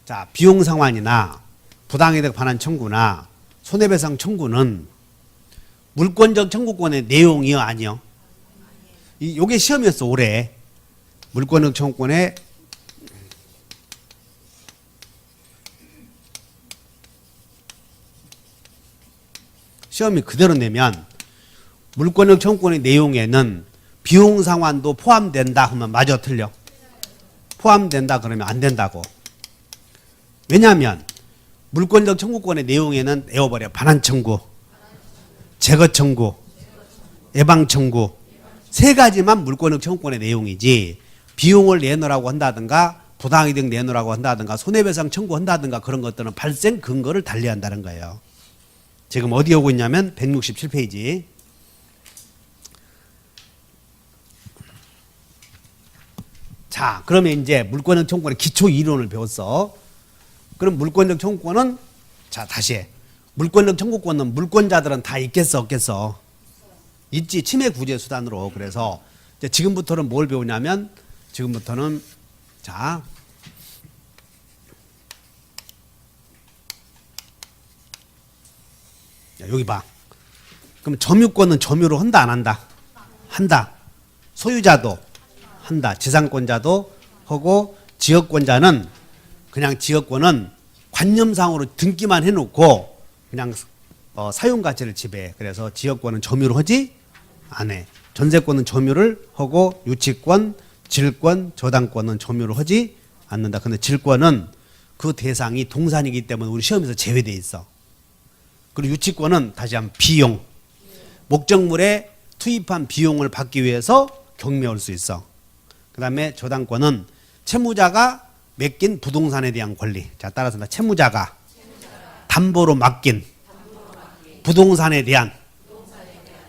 자 비용 상환이나 부당이득 반환 청구나 손해배상 청구는 물권적 청구권의 내용이요 아니요? 요게 시험이었어 올해. 물권적 청구권의 시험이 그대로 내면 물권적 청구권의 내용에는 비용 상환도 포함된다 하면 맞아 틀려? 포함된다 그러면 안 된다고. 왜냐하면 물권적 청구권의 내용에는 외워버려. 반환 청구, 제거 청구, 예방 청구 세 가지만 물권적 청구권의 내용이지 비용을 내놓으라고 한다든가 부당이득 내놓으라고 한다든가 손해배상 청구한다든가 그런 것들은 발생 근거를 달리한다는 거예요. 지금 어디 오고 있냐면 167페이지. 자, 그러면 이제 물권적 청구권의 기초 이론을 배웠어. 그럼 물권적 청구권은 자 다시 해. 물권적 청구권은 물권자들은 다 있겠어 없겠어? 있지. 침해 구제 수단으로. 그래서 이제 지금부터는 뭘 배우냐면 지금부터는 자 여기 봐. 그럼 점유권은 점유로 한다 안 한다? 한다. 소유자도 한다. 지상권자도 하고 지역권자는 그냥 지역권은 관념상으로 등기만 해놓고 그냥 사용 가치를 지배해. 그래서 지역권은 점유를 하지 안 해. 전세권은 점유를 하고 유치권, 질권, 저당권은 점유를 하지 않는다. 근데 질권은 그 대상이 동산이기 때문에 우리 시험에서 제외돼 있어. 그리고 유치권은 다시 한번 비용, 목적물에 투입한 비용을 받기 위해서 경매할 수 있어. 그 다음에 저당권은 채무자가 맡긴 부동산에 대한 권리. 자, 따라서 채무자가 담보로 맡긴 부동산에 대한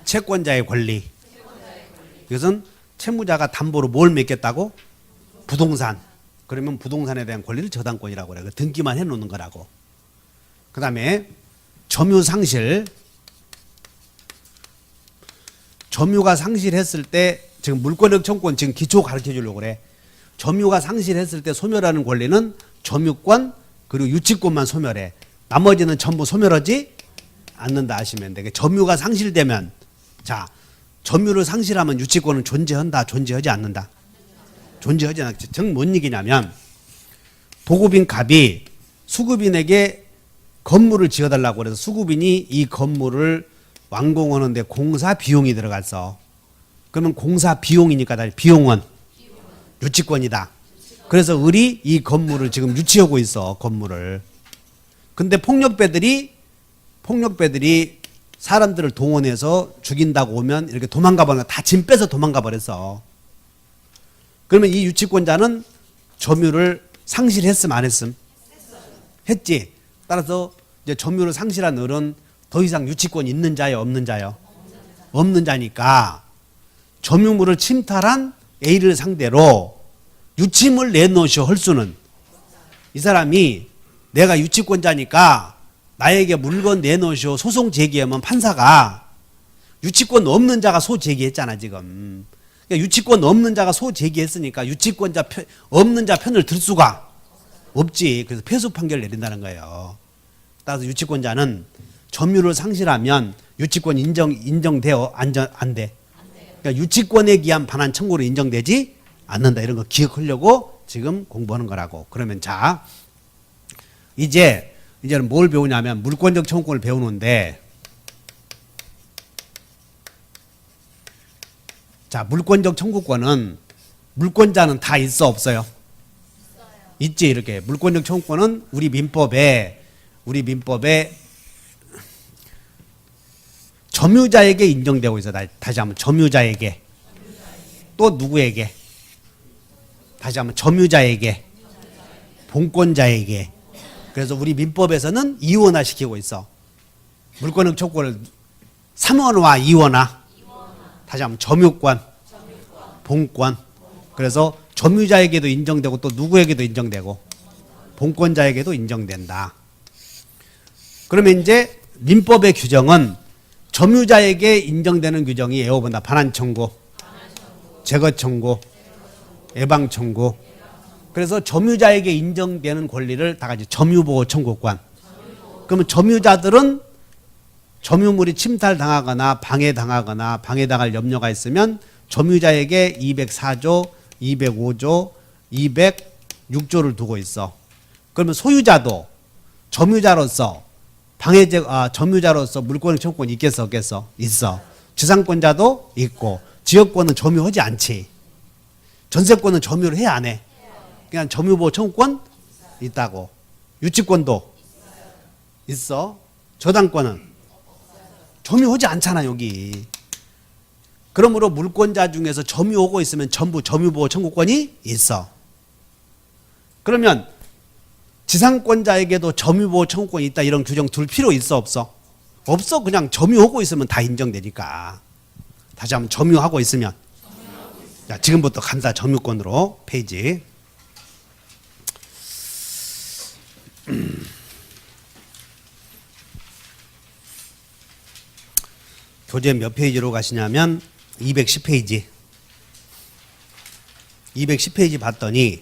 채권자의 권리. 이것은 채무자가 담보로 뭘 맡겼다고? 부동산. 그러면 부동산에 대한 권리를 저당권이라고 그래. 등기만 해놓는 거라고. 그 다음에 점유 상실. 점유가 상실했을 때 지금 물권적 청구권 지금 기초 가르쳐 주려고 그래. 점유가 상실했을 때 소멸하는 권리는 점유권 그리고 유치권만 소멸해. 나머지는 전부 소멸하지 않는다 하시면 돼. 점유가 상실되면 자 점유를 상실하면 유치권은 존재한다 존재하지 않는다? 존재하지 않는다. 즉 뭔 얘기냐면 보급인 갑이 수급인에게 건물을 지어달라고 그래서 수급인이 이 건물을 완공하는데 공사 비용이 들어갔어. 그러면 공사 비용이니까 비용은 유치권이다. 그래서 을이 이 건물을 지금 유치하고 있어. 건물을. 근데 폭력배들이 사람들을 동원해서 죽인다고 오면 이렇게 도망가 버려. 다 짐 빼서 도망가 버렸어. 그러면 이 유치권자는 점유를 상실했음 안 했음? 했지. 따라서 이제 점유를 상실한 을은 더 이상 유치권이 있는 자요 없는 자요? 없는 자니까 점유물을 침탈한 A를 상대로 유침을 내놓으셔 할 수는 이 사람이 내가 유치권자니까 나에게 물건 내놓으시오 소송 제기하면 판사가 유치권 없는 자가 소 제기했잖아 지금. 그러니까 유치권 없는 자가 소 제기했으니까 유치권자 없는 자 편을 들 수가 없지. 그래서 패소 판결을 내린다는 거예요. 따라서 유치권자는 점유를 상실하면 유치권 인정돼요? 안 돼? 그러니까 유치권에 기한 반환 청구로 인정되지 않는다. 이런 거 기억하려고 지금 공부하는 거라고. 그러면 자 이제는 뭘 배우냐면 물권적 청구권을 배우는데 자 물권적 청구권은 물권자는 다 있어 없어요? 있지. 이렇게 물권적 청구권은 우리 민법에 점유자에게 인정되고 있어. 다시 한번 점유자에게 또 누구에게? 다시 한번 점유자에게 본권자에게. 그래서 우리 민법에서는 이원화 시키고 있어. 물권적 청구권을 3원화 2원화. 다시 한번 점유권 본권. 그래서 점유자에게도 인정되고 또 누구에게도 인정되고 본권자에게도 인정된다. 그러면 이제 민법의 규정은 점유자에게 인정되는 규정이 에어본다. 반환 청구, 제거 청구, 예방 청구. 그래서 점유자에게 인정되는 권리를 다 같이 점유보호 청구권. 그러면 점유자들은 점유물이 침탈당하거나 방해당할 염려가 있으면 점유자에게 204조, 205조, 206조를 두고 있어. 그러면 소유자도 점유자로서 점유자로서 물권적 청구권이 있겠어 없겠어? 있어. 지상권자도 있고 지역권은 점유하지 않지. 전세권은 점유를 해 안 해? 그냥 점유보호 청구권 있다고. 유치권도 있어. 저당권은 점유하지 않잖아 여기. 그러므로 물권자 중에서 점유하고 있으면 전부 점유보호 청구권이 있어. 그러면 지상권자에게도 점유보호 청구권이 있다 이런 규정 둘 필요 있어 없어? 없어. 그냥 점유하고 있으면 다 인정되니까. 다시 한번 점유하고 있으면. 자, 지금부터 간다. 점유권으로 페이지. 교재 몇 페이지로 가시냐면 210페이지. 210페이지 봤더니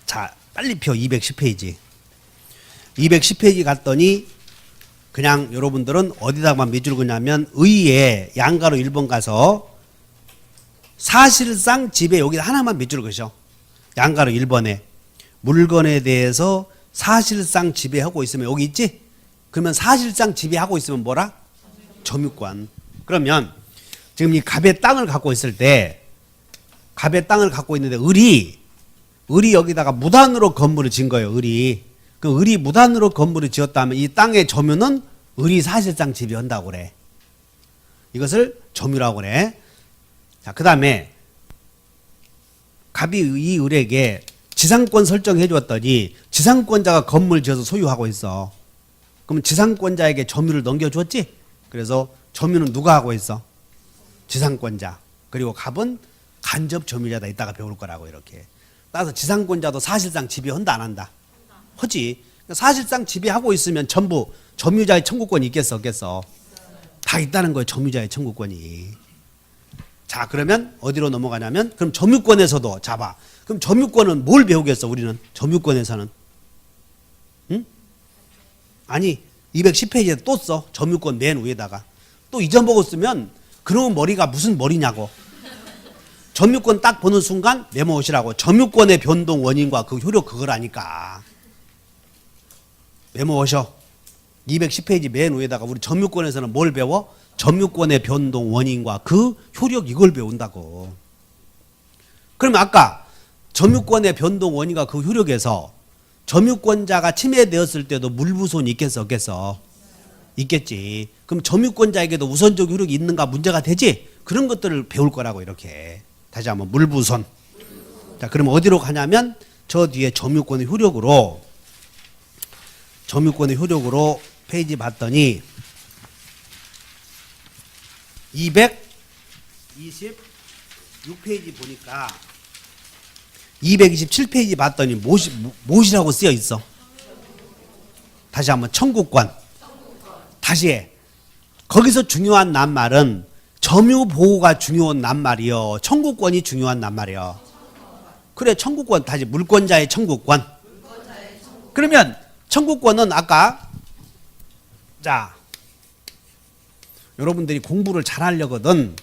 자, 빨리 펴. 210페이지. 210페이지 갔더니 그냥 여러분들은 어디다만 밑줄 그냐면 의에 양가로 1번 가서 사실상 집에 여기 하나만 밑줄 그셔. 양가로 1번에 물건에 대해서 사실상 지배하고 있으면 여기 있지? 그러면 사실상 지배하고 있으면 뭐라? 점유권. 그러면 지금 이 갑의 땅을 갖고 있을 때 갑의 땅을 갖고 있는데 을이 여기다가 무단으로 건물을 지은 거예요. 을이. 그 을이 무단으로 건물을 지었다면 이 땅의 점유는 을이 사실상 지배한다고 그래. 이것을 점유라고 그래. 자, 그 다음에 갑이 이 을에게 지상권 설정해 줬더니 지상권자가 건물 지어서 소유하고 있어. 그러면 지상권자에게 점유를 넘겨줬지? 그래서 점유는 누가 하고 있어? 지상권자. 그리고 갑은 간접 점유자다. 이따가 배울 거라고 이렇게. 따라서 지상권자도 사실상 지배한다 안 한다? 하지. 사실상 지배하고 있으면 전부 점유자의 청구권이 있겠어 없겠어? 다 있다는 거예요. 점유자의 청구권이. 자, 그러면 어디로 넘어가냐면 그럼 점유권에서도 잡아. 그럼 점유권은 뭘 배우겠어 우리는? 점유권에서는. 응? 아니 210페이지에 또 써. 점유권 맨 위에다가. 또 잊어먹었으면 그러면 머리가 무슨 머리냐고. 점유권 딱 보는 순간 메모하시라고. 점유권의 변동 원인과 그 효력 그거라니까. 메모하셔. 210페이지 맨 위에다가 우리 점유권에서는 뭘 배워? 점유권의 변동 원인과 그 효력 이걸 배운다고. 그러면 아까 점유권의 변동 원인과 그 효력에서 점유권자가 침해되었을 때도 물부손이 있겠어 없겠어? 있겠지. 그럼 점유권자에게도 우선적 효력이 있는가 문제가 되지? 그런 것들을 배울 거라고 이렇게. 다시 한번 물부손. 자, 그럼 어디로 가냐면 저 뒤에 점유권의 효력으로 페이지 봤더니 226페이지 보니까 227페이지 봤더니 무엇이라고 쓰여 있어? 다시 한번 청구권. 다시 해. 거기서 중요한 낱말은 점유보호가 중요한 낱말이요. 청구권이 중요한 낱말이요. 그래, 청구권. 다시 물권자의 청구권. 그러면 청구권은 아까 자 여러분들이 공부를 잘 하려거든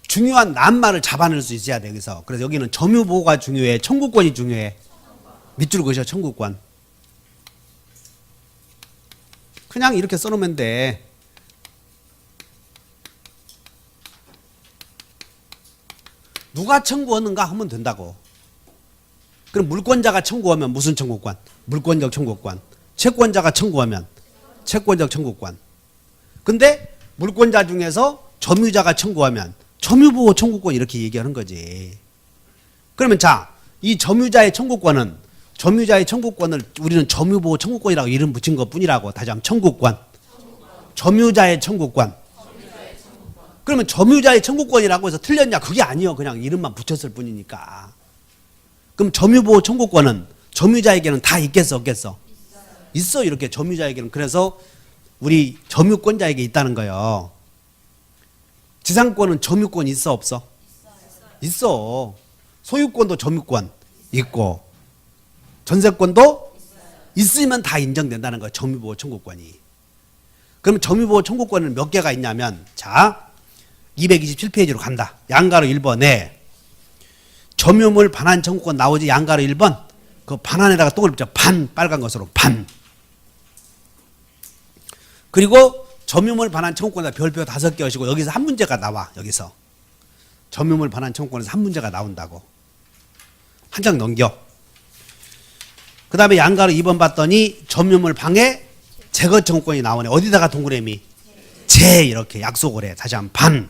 중요한 낱말을 잡아낼 수 있어야 돼. 그래서 여기는 점유보호가 중요해? 청구권이 중요해? 밑줄 그으셔. 청구권. 그냥 이렇게 써놓으면 돼. 누가 청구하는가 하면 된다고. 그럼 물권자가 청구하면 무슨 청구권? 물권적 청구권. 채권자가 청구하면 채권적 청구권. 근데 물권자 중에서 점유자가 청구하면 점유보호 청구권 이렇게 얘기하는 거지. 그러면 자, 이 점유자의 청구권은 점유자의 청구권을 우리는 점유보호 청구권이라고 이름 붙인 것 뿐이라고. 다시 한번 청구권. 점유자의 청구권. 그러면 점유자의 청구권이라고 해서 틀렸냐? 그게 아니요. 그냥 이름만 붙였을 뿐이니까. 그럼 점유보호 청구권은 점유자에게는 다 있겠어 없겠어? 있어. 이렇게 점유자에게는. 그래서 우리 점유권자에게 있다는 거예요. 지상권은 점유권 있어 없어? 있어. 소유권도 점유권 있고 전세권도 있으면 다 인정된다는 거예요. 점유보호 청구권이. 그럼 점유보호 청구권은 몇 개가 있냐면 자 227페이지로 간다. 양가로 1번에 점유물 반환 청구권 나오지. 양가로 1번 그 반환에다가 똥을 붙여. 반. 빨간 것으로 반. 그리고 점유물 반환 청구권에다 별표 5개 하시고 여기서 한 문제가 나와. 여기서 점유물 반환 청구권에서 한 문제가 나온다고. 한 장 넘겨. 그 다음에 양가로 2번 봤더니 점유물 방해 제거 청구권이 나오네. 어디다가 동그라미? 제 이렇게 약속을 해. 다시 한번 반,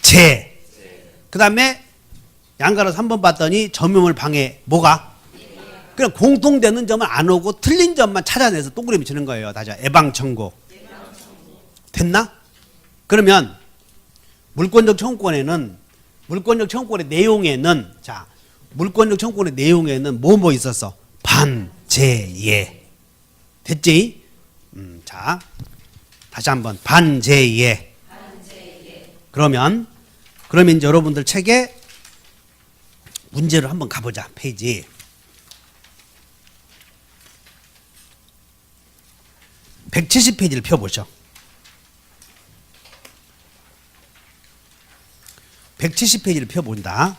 제. 그 다음에 양가로 3번 봤더니 점유물 방해 뭐가? 그냥 공통되는 점은 안 오고 틀린 점만 찾아내서 동그라미 치는 거예요. 다시 예방 청구. 됐나? 그러면 물권적 청구권의 내용에는 자 물권적 청구권의 내용에는 뭐 있었어? 반, 제, 예. 됐지? 자 다시 한번 반, 제, 예. 그러면 이제 여러분들 책에 문제를 한번 가보자. 페이지 170페이지를 펴보죠. 170페이지를 펴본다.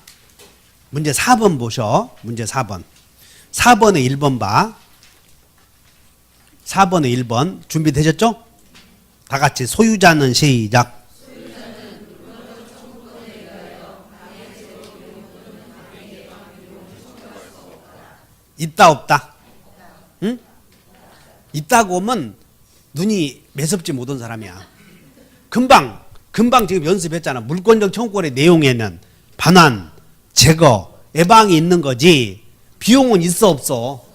문제 4번 보셔. 문제 4번. 4번에 1번 봐. 4번에 1번 준비되셨죠? 다 같이 소유자는 시작. 있다 없다? 응? 있다고 하면 눈이 매섭지 못한 사람이야. 금방 지금 연습했잖아. 물권적 청구권의 내용에는 반환, 제거, 예방이 있는 거지 비용은 있어 없어?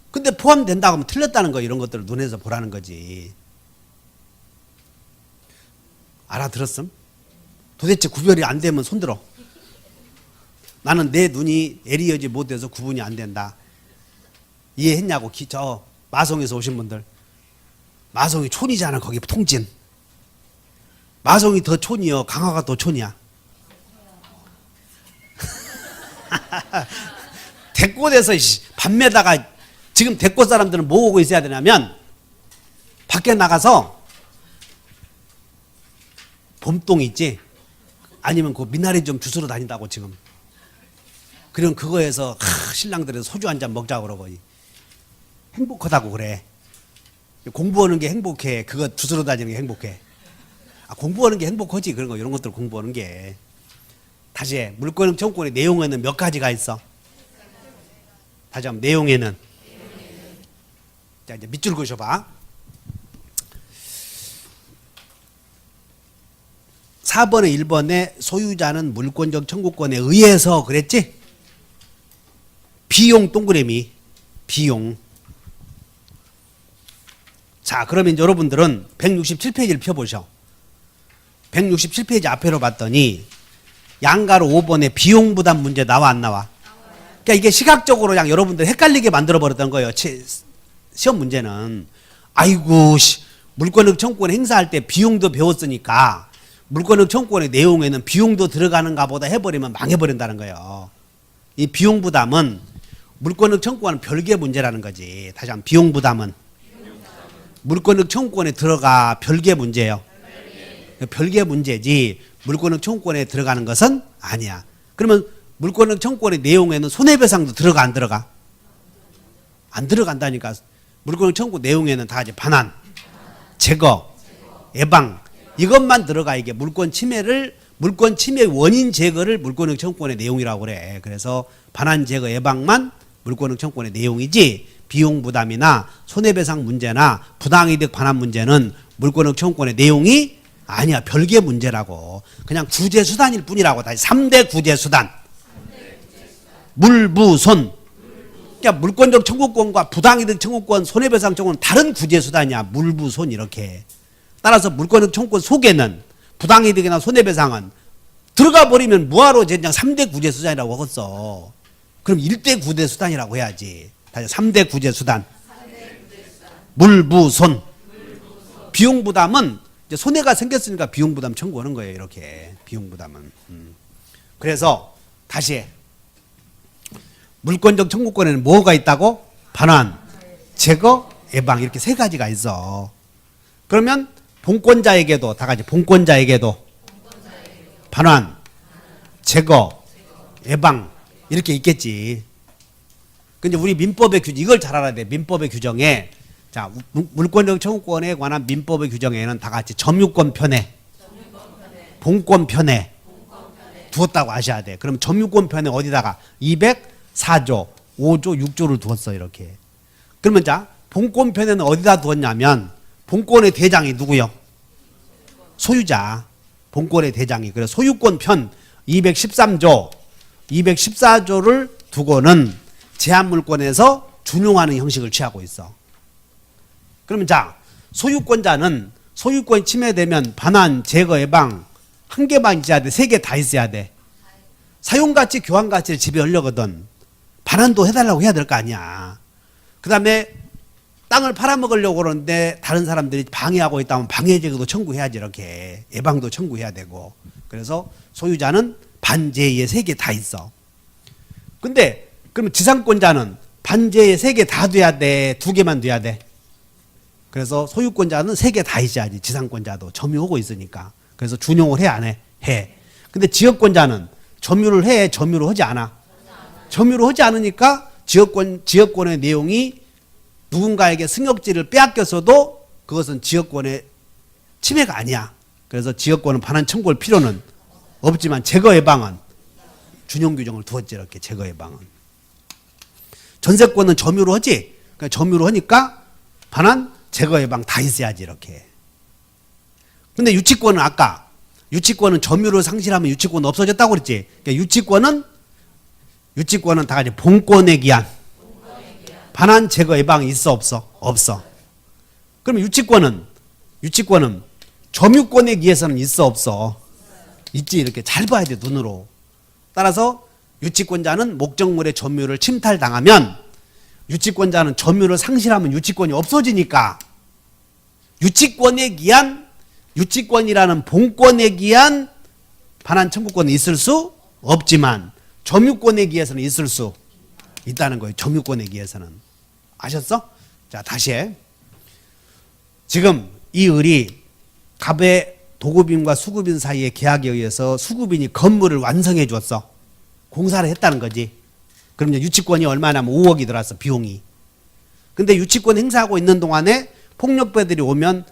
근데 포함된다고 하면 틀렸다는 거. 이런 것들을 눈에서 보라는 거지. 알아들었음? 도대체 구별이 안 되면 손들어. 나는 내 눈이 에리어지 못해서 구분이 안 된다. 이해했냐고. 저 마성에서 오신 분들. 마성이 촌이잖아. 거기 통진. 마성이 더 촌이요? 강화가 더 촌이야? 대꽃에서 밤매다가 지금 대꽃 사람들은 뭐 오고 있어야 되냐면 밖에 나가서 봄동 있지? 아니면 그 미나리 좀 주스러 다닌다고 지금. 그럼 그거에서 신랑들은 소주 한 잔 먹자고 그러고 행복하다고 그래. 공부하는 게 행복해. 그거 주스러 다니는 게 행복해. 공부하는 게 행복하지. 그런 거 이런 것들 공부하는 게. 다시 해. 물권 청구권의 내용에는 몇 가지가 있어? 다시 한번 내용에는. 자 이제 밑줄 그셔봐. 4번에 1번에 소유자는 물권적 청구권에 의해서 그랬지? 비용 동그라미. 비용. 자 그러면 여러분들은 167페이지를 펴보셔. 167페이지 앞에로 봤더니 양가로 5번에 비용 부담 문제 나와 안 나와? 그러니까 이게 시각적으로 그냥 여러분들 헷갈리게 만들어 버렸던 거예요. 시험 문제는. 아이고 물권적 청구권 행사할 때 비용도 배웠으니까 물권적 청구권의 내용에는 비용도 들어가는가 보다 해버리면 망해버린다는 거예요. 이 비용 부담은 물권적 청구권은 별개 문제라는 거지. 다시 한번 비용 부담은 물권적 청구권에 들어가 별개 문제예요. 별개 문제지 물권적 청구권에 들어가는 것은 아니야. 그러면 물권적 청구권의 내용에는 손해배상도 들어가 안 들어가? 안 들어간다니까. 물권적 청구 내용에는 다 이제 반환, 제거, 예방 이것만 들어가. 이게 물권 침해 원인 제거를 물권적 청구권의 내용이라고 그래. 그래서 반환, 제거, 예방만 물권적 청구권의 내용이지 비용 부담이나 손해배상 문제나 부당이득 반환 문제는 물권적 청구권의 내용이 아니야. 별개 문제라고. 그냥 구제수단일 뿐이라고. 다시 3대 구제수단. 물부손. 그러니까 물권적 청구권과 부당이득 청구권, 손해배상 청구권은 다른 구제수단이야. 물부손 이렇게. 따라서 물권적 청구권 속에는 부당이득이나 손해배상은 들어가 버리면 뭐하러 그냥 3대 구제수단이라고 하겠어. 그럼 1대 구제수단이라고 해야지. 다시 3대 구제수단. 물부손. 비용 부담은 이제 손해가 생겼으니까 비용 부담 청구하는 거예요. 이렇게 비용 부담은. 그래서 다시 해. 물권적 청구권에는 뭐가 있다고? 반환, 제거, 예방 이렇게 세 가지가 있어. 그러면 본권자에게도 다 같이 본권자에게도 반환, 제거, 예방 이렇게 있겠지. 근데 우리 민법의 규정 이걸 잘 알아야 돼. 민법의 규정에 자, 물권적 청구권에 관한 민법의 규정에는 다 같이 점유권 편에, 본권 편에 두었다고 아셔야 돼. 그럼 점유권 편에 어디다가 204조, 5조, 6조를 두었어 이렇게. 그러면 자, 본권 편에는 어디다 두었냐면 본권의 대장이 누구요? 소유자. 본권의 대장이. 그래서 소유권 편 213조, 214조를 두고는 제한물권에서 준용하는 형식을 취하고 있어. 그러면 자, 소유권자는 소유권이 침해되면 반환, 제거, 예방 한 개만 있어야 돼? 세 개 다 있어야 돼? 사용가치, 교환가치를 지배하려거든. 반환도 해달라고 해야 될 거 아니야. 그 다음에 땅을 팔아먹으려고 그러는데 다른 사람들이 방해하고 있다면 방해제거도 청구해야지. 이렇게 예방도 청구해야 되고. 그래서 소유자는 반제의 세 개 다 있어. 근데 그러면 지상권자는 반제의 세 개 다 돼야 돼? 두 개만 돼야 돼? 그래서 소유권자는 세 개 다 있어야지. 지상권자도 점유하고 있으니까. 그래서 준용을 해 안 해? 해. 근데 지역권자는 점유를 해? 점유를 하지 않아? 점유를 하지 않으니까 지역권의 내용이 누군가에게 승역지를 빼앗겼어도 그것은 지역권의 침해가 아니야. 그래서 지역권은 반환 청구할 필요는 없지만 제거 예방은 준용 규정을 두었지. 이렇게 제거 예방은. 전세권은 점유로 하지. 그러니까 점유로 하니까 반환, 제거 예방 다 있어야지. 이렇게. 근데 유치권은 아까 유치권은 점유를 상실하면 유치권은 없어졌다고 그랬지. 그러니까 유치권은 다 같이 본권에 기한 반환, 제거 예방이 있어 없어? 없어. 그럼 유치권은 점유권에 기해서는 있어 없어? 있지. 이렇게 잘 봐야 돼. 눈으로. 따라서 유치권자는 목적물의 점유를 침탈당하면 유치권자는 점유를 상실하면 유치권이 없어지니까 유치권에 기한 유치권이라는 본권에 기한 반환 청구권은 있을 수 없지만 점유권에 기해서는 있을 수 있다는 거예요. 점유권에 기해서는. 아셨어? 자, 다시 해. 지금 이 을이 갑의 도급인과 수급인 사이의 계약에 의해서 수급인이 건물을 완성해 줬어. 공사를 했다는 거지. 그럼 이제 유치권이 얼마냐면 5억이 들어왔어. 비용이. 근데 유치권 행사하고 있는 동안에 폭력배들이 오면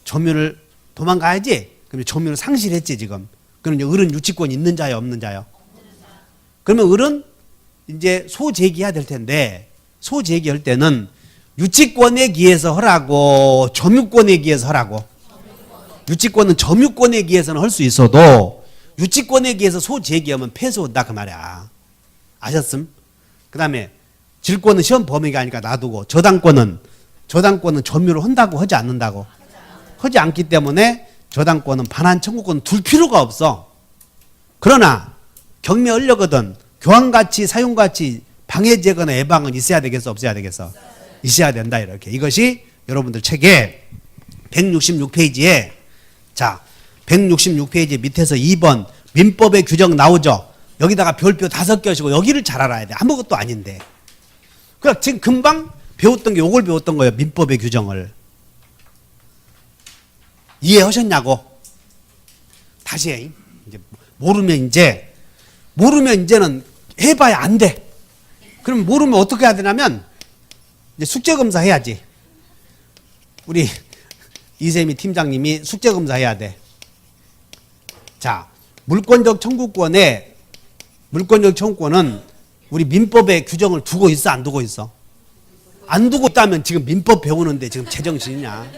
점유를 도망가야지. 그럼 점유를 상실했지 지금. 그럼 이제 을은 유치권이 있는 자요 없는 자요? 그러면 을은 이제 소제기해야 될 텐데 소제기할 때는 유치권에 기해서 하라고 점유권에 기해서 하라고. 유치권은 점유권에 기해서는 할 수 있어도 유치권에 기해서 소제기하면 패소한다 그 말이야. 아셨음? 그 다음에 질권은 시험 범위가 아니까 놔두고 저당권은 점유를 한다고 하지 않는다고? 하지 않기 때문에 저당권은 반환 청구권은 둘 필요가 없어. 그러나 경매 하려거든 교환가치, 사용가치, 방해제거나 예방은 있어야 되겠어 없어야 되겠어? 있어야 된다. 이렇게. 이것이 여러분들 책에 166페이지에 자 166페이지 밑에서 2번 민법의 규정 나오죠. 여기다가 별표 5개시고 여기를 잘 알아야 돼. 아무것도 아닌데. 그럼 지금 금방 배웠던 게 요걸 배웠던 거예요. 민법의 규정을. 이해하셨냐고? 다시 해. 이제 모르면 이제는 해봐야 안 돼. 그럼 모르면 어떻게 해야 되냐면 이제 숙제검사 해야지. 우리 이세미 팀장님이 숙제검사 해야 돼. 자, 물권적 청구권은 우리 민법의 규정을 두고 있어 안 두고 있어? 안 두고 있다면 지금 민법 배우는데 지금 제정신이냐?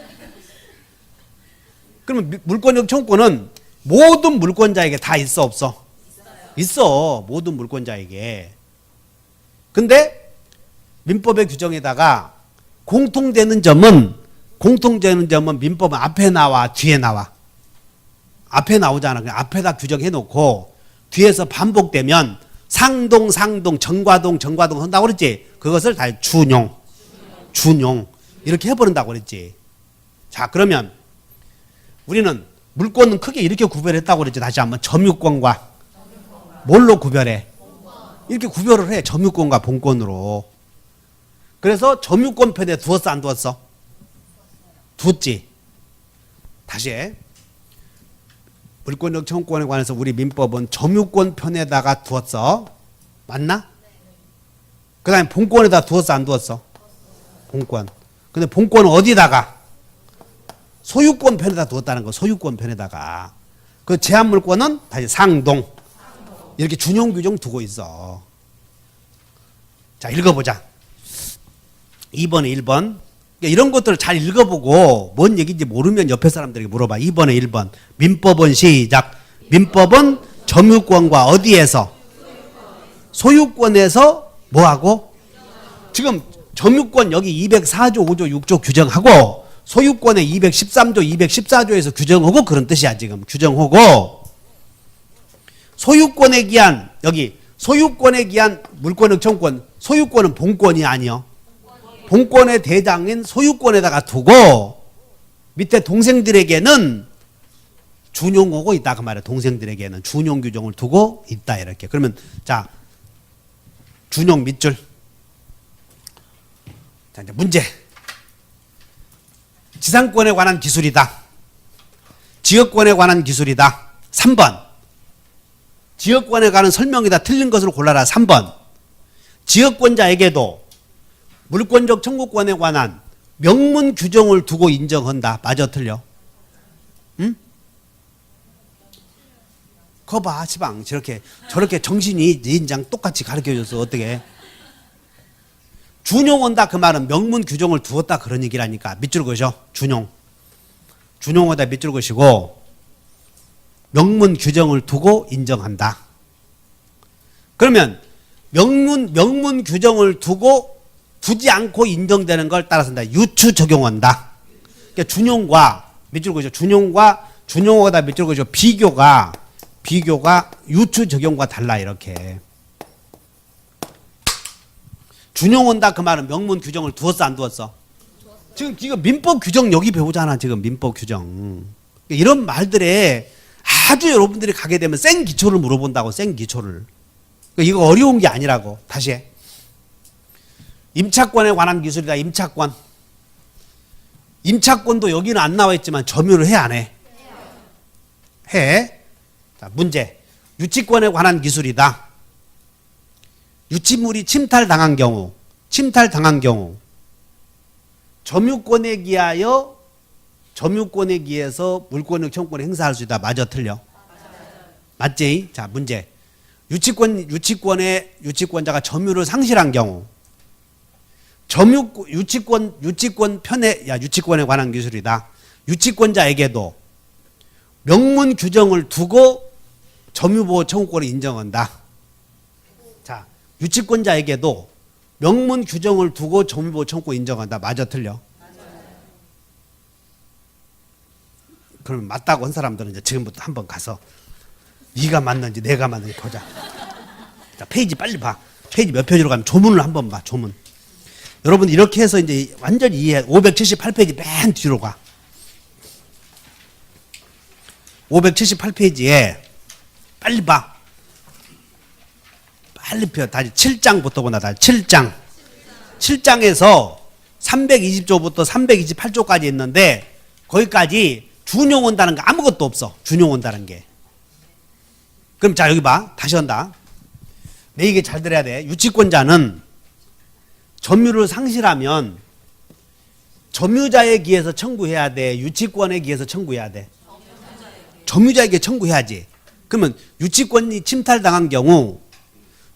그러면 물권적 청구권은 모든 물권자에게 다 있어 없어? 있어. 모든 물권자에게. 근데 민법의 규정에다가 공통되는 점은 민법은 앞에 나와 뒤에 나와. 앞에 나오잖아. 그냥 앞에다 규정해 놓고 뒤에서 반복되면 상동 정과동 한다고 그랬지. 그것을 다 준용 이렇게 해버린다고 그랬지. 자, 그러면 우리는 물권은 크게 이렇게 구별했다고 그랬지. 다시 한번 점유권과 뭘로 구별해? 이렇게 구별을 해. 점유권과 본권으로. 그래서 점유권 편에 두었어 안 두었어? 두었지. 다시 해. 물권적 청구권에 관해서 우리 민법은 점유권 편에다가 두었어. 맞나? 그 다음에 본권에다 두었어 안 두었어? 본권. 근데 본권은 어디다가? 소유권 편에다 두었다는 거. 소유권 편에다가. 그 제한물권은 다시 상동. 이렇게 준용 규정 두고 있어. 자, 읽어보자. 2번에 1번. 이런 것들을 잘 읽어보고 뭔 얘기인지 모르면 옆에 사람들에게 물어봐. 2번에 1번. 민법은 시작. 민법은 점유권과 어디에서? 소유권에서 뭐하고? 지금 점유권 여기 204조 5조 6조 규정하고 소유권에 213조 214조에서 규정하고 그런 뜻이야. 지금 규정하고 소유권에 기한 여기 소유권에 기한 물권의 청권 소유권은 본권이 아니요. 본권의 대장인 소유권에다가 두고 밑에 동생들에게는 준용하고 있다 그 말이야. 동생들에게는 준용 규정을 두고 있다 이렇게. 그러면 자 준용 밑줄. 자 이제 문제. 지상권에 관한 기술이다. 지역권에 관한 기술이다. 3번. 지역권에 관한 설명이다. 틀린 것으로 골라라. 3번. 지역권자에게도 물권적 청구권에 관한 명문 규정을 두고 인정한다. 맞아 틀려? 응? 거 봐 시방 저렇게 정신이 네 인장 똑같이 가르쳐줘서 어떻게 준용한다 그 말은 명문 규정을 두었다 그런 얘기라니까. 밑줄 그으셔. 준용하다 밑줄 그으시고 명문 규정을 두고 인정한다. 그러면 명문 규정을 두고 두지 않고 인정되는 걸 따라서 유추 적용한다. 그러니까 준용과 밑줄 그으셔. 준용하다 밑줄 그으셔. 비교가 유추 적용과 달라 이렇게. 준용한다 그 말은 명문 규정을 두었어 안 두었어? 지금 이거 민법 규정 여기 배우잖아. 지금 민법 규정. 이런 말들에 아주 여러분들이 가게 되면 생 기초를 물어본다고. 생 기초를. 이거 어려운 게 아니라고. 다시 해. 임차권에 관한 기술이다. 임차권도 여기는 안 나와 있지만 점유를 해 안 해? 해. 자, 문제. 유치권에 관한 기술이다. 유치물이 침탈당한 경우 점유권에 기하여 점유권에 기해서 물권의 청구권을 행사할 수 있다. 맞아 틀려? 맞지? 자 문제. 유치권자가 점유를 상실한 경우 유치권 편에 유치권에 관한 기술이다. 유치권자에게도 명문 규정을 두고 점유보호 청구권을 인정한다. 자, 유치권자에게도 명문 규정을 두고 점유보호 청구권 인정한다. 맞아 틀려? 그러면 맞다고 한 사람들은 이제 지금부터 한번 가서 네가 맞는지 내가 맞는지 보자. 자, 페이지 빨리 봐. 페이지 몇 페이지로 가면 조문을 한번 봐. 조문. 여러분 이렇게 해서 이제 완전히 이해해. 578페이지 맨 뒤로 가. 578페이지에 빨리 봐. 빨리 펴. 다시 7장부터 보나. 다시 7장. 7장에서 320조부터 328조까지 있는데 거기까지 준용한다는 거 아무것도 없어. 준용한다는 게. 그럼 자 여기 봐. 다시 한다. 내 얘기 잘 들어야 돼. 유치권자는 점유를 상실하면 점유자에 기해서 청구해야 돼. 유치권에 기해서 청구해야 돼. 점유자에게 청구해야지. 그러면 유치권이 침탈당한 경우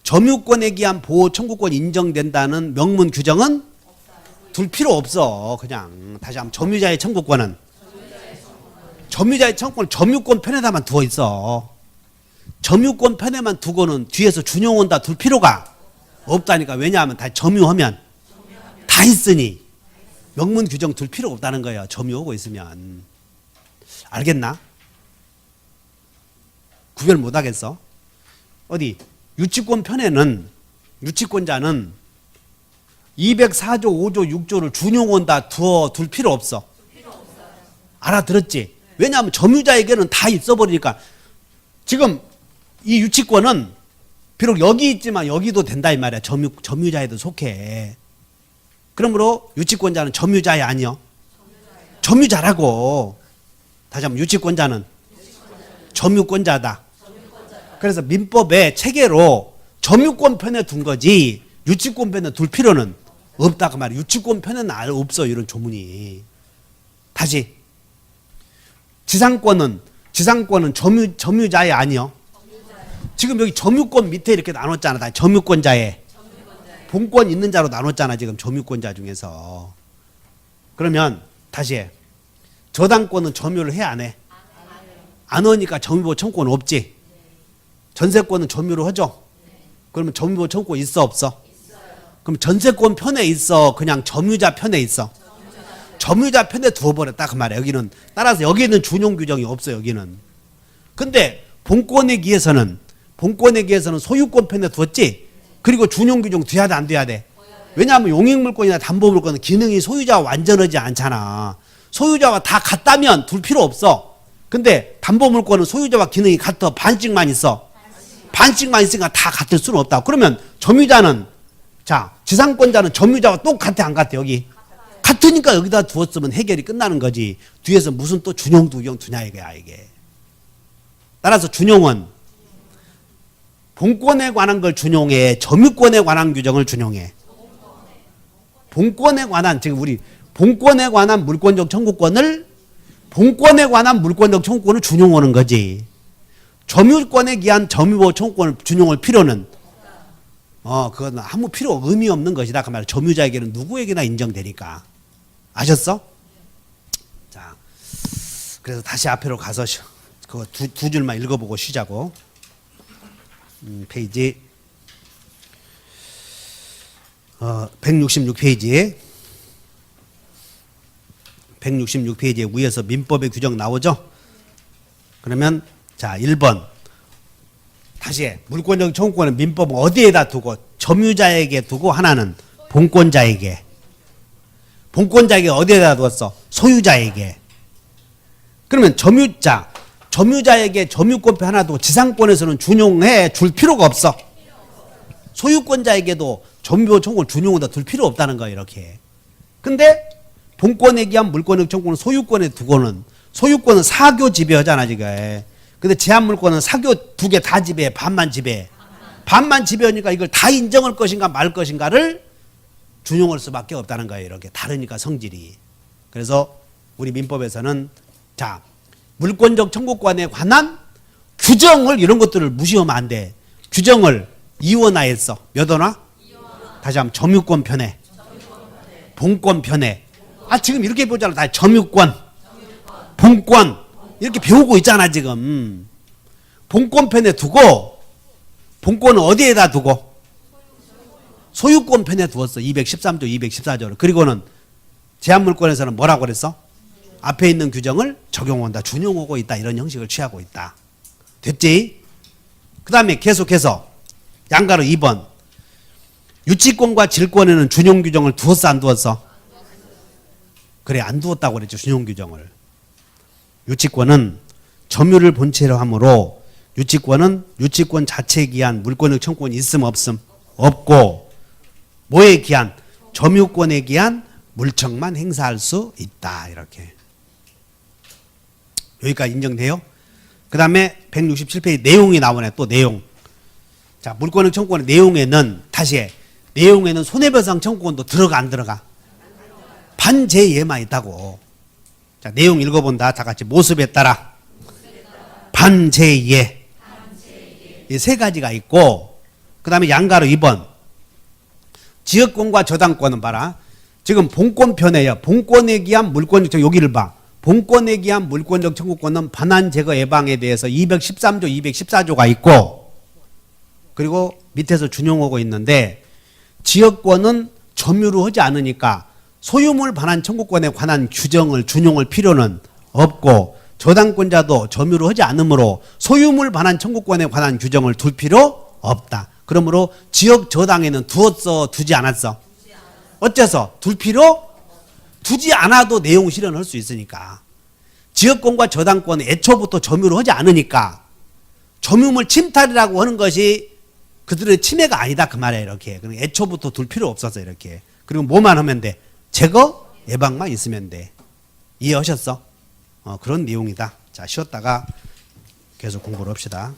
점유권에 기한 보호 청구권이 인정된다는 명문 규정은 둘 필요 없어. 그냥 다시 한번 점유자의 청구권은 점유권 편에다만 두어 있어. 점유권 편에만 두고는 뒤에서 준용은 다 둘 필요가 없다니까. 왜냐하면 다 점유하면 다 있으니 명문 규정 둘 필요 없다는 거예요. 점유하고 있으면. 알겠나? 구별 못 하겠어? 어디? 유치권 편에는 유치권자는 204조 5조 6조를 준용은 다 둘 필요 없어. 알아들었지? 왜냐하면 점유자에게는 다 있어버리니까. 지금 이 유치권은 비록 여기 있지만 여기도 된다 이 말이야. 점유자에도 속해. 그러므로 유치권자는 점유자야 아니요? 점유자라고. 다시 한번 유치권자는 점유권자다. 그래서 민법의 체계로 점유권 편에 둔 거지 유치권 편에 둘 필요는 없다 그 말이에요. 유치권 편에는 없어요. 이런 조문이. 다시 지상권은 점유자의 아니요. 지금 여기 점유권 밑에 이렇게 나눴잖아. 다 점유권자의. 본권 있는 자로 나눴잖아. 지금 점유권자 중에서. 그러면 다시 해. 저당권은 점유를 해 안 해? 안 하니까 점유보호 청구권 없지. 전세권은 점유를 하죠. 그러면 점유보호 청구권 있어 없어? 그럼 전세권 편에 있어? 그냥 점유자 편에 있어? 점유자 편에 두어버렸다 그 말이야. 여기는 따라서 여기는 준용 규정이 없어. 여기는. 근데 본권에 기해서는 소유권 편에 두었지. 그리고 준용 규정 돼야 돼 안 돼야 돼? 왜냐하면 용익물권이나 담보물권은 기능이 소유자와 완전하지 않잖아. 소유자와 다 같다면 둘 필요 없어. 근데 담보물권은 소유자와 기능이 같아. 반씩만 있어. 반씩만 있으니까 다 같을 수는 없다. 그러면 점유자는 지상권자는 점유자와 똑같아 안 같아? 여기 같으니까 여기다 두었으면 해결이 끝나는 거지. 뒤에서 무슨 또 준용 규정 두냐 이거야 이게. 따라서 준용은 본권에 관한 걸 준용해, 점유권에 관한 규정을 준용해. 본권에 관한, 지금 우리 본권에 관한 물권적 청구권을 본권에 관한 물권적 청구권을 준용하는 거지. 점유권에 기한 점유보호 청구권을 준용할 필요는 그건 아무 의미 없는 것이다. 그 말이야. 점유자에게는 누구에게나 인정되니까. 아셨어? 자, 그래서 다시 앞으로 가서 그거 두 줄만 읽어보고 쉬자고. 페이지 166페이지 166페이지에 위에서 민법의 규정 나오죠? 그러면 자 1번 다시 해. 물권적 청구권은 민법은 어디에다 두고? 점유자에게 두고 하나는 본권자에게 어디에다 두었어? 소유자에게. 그러면 점유자에게 점유권표 하나 두고 지상권에서는 준용해 줄 필요가 없어. 소유권자에게도 점유보호 청구권을 준용에다 둘 필요 없다는 거야 이렇게. 근데 본권에 기한 물권적 청구권은 소유권에 두고는 소유권은 사교 지배하잖아 지금. 근데 제한물권은 사교 두 개 다 지배해. 반만 지배해. 반만 지배하니까 이걸 다 인정할 것인가 말 것인가를 준용할 수밖에 없다는 거예요. 이렇게 다르니까 성질이. 그래서 우리 민법에서는 물권적 청구권에 관한 규정을 이런 것들을 무시하면 안 돼. 규정을 이원화했어. 몇 원화? 다시 한번 점유권 편에. 본권 편에. 지금 이렇게 보잖아. 다 점유권, 본권 이렇게 배우고 있잖아 지금. 본권 편에 두고 본권은 어디에다 두고? 소유권 편에 두었어. 213조, 214조를. 그리고는 제한물권에서는 뭐라고 그랬어? 앞에 있는 규정을 적용한다. 준용하고 있다. 이런 형식을 취하고 있다. 됐지? 그 다음에 계속해서 양가로 2번 유치권과 질권에는 준용 규정을 두었어 안 두었어? 그래 안 두었다고 그랬죠. 준용 규정을. 유치권은 점유를 본체로 하므로 유치권은 유치권 자체에 기한 물권적 청구권이 있음 없음? 없고 뭐에 기한? 점유권에 기한 물청만 행사할 수 있다. 이렇게. 여기까지 인정돼요? 그 다음에 167페이지 내용이 나오네. 또 내용. 물권적 청구권의 내용에는 다시 해. 내용에는 손해배상 청구권도 들어가 안 들어가? 반제예만 있다고. 내용 읽어본다. 다 같이 모습에 따라 반제예. 이 세 가지가 있고 그 다음에 양가로 2번 지역권과 저당권은 봐라. 지금 본권편에요. 본권에 기한 물권적 여기를 봐. 본권에 기한 물권적 청구권은 반환 제거 예방에 대해서 213조, 214조가 있고 그리고 밑에서 준용하고 있는데 지역권은 점유를 하지 않으니까 소유물 반환 청구권에 관한 규정을 준용할 필요는 없고 저당권자도 점유를 하지 않으므로 소유물 반환 청구권에 관한 규정을 둘 필요 없다. 그러므로 지역 저당에는 두었어 두지 않았어? 어째서? 둘 필요? 두지 않아도 내용 실현할 수 있으니까. 지역권과 저당권은 애초부터 점유를 하지 않으니까 점유물 침탈이라고 하는 것이 그들의 침해가 아니다 그 말이에요. 이렇게. 그러니까 애초부터 둘 필요 없어서 이렇게. 그리고 뭐만 하면 돼? 제거 예방만 있으면 돼. 이해하셨어? 그런 내용이다. 자, 쉬었다가 계속 공부를 합시다.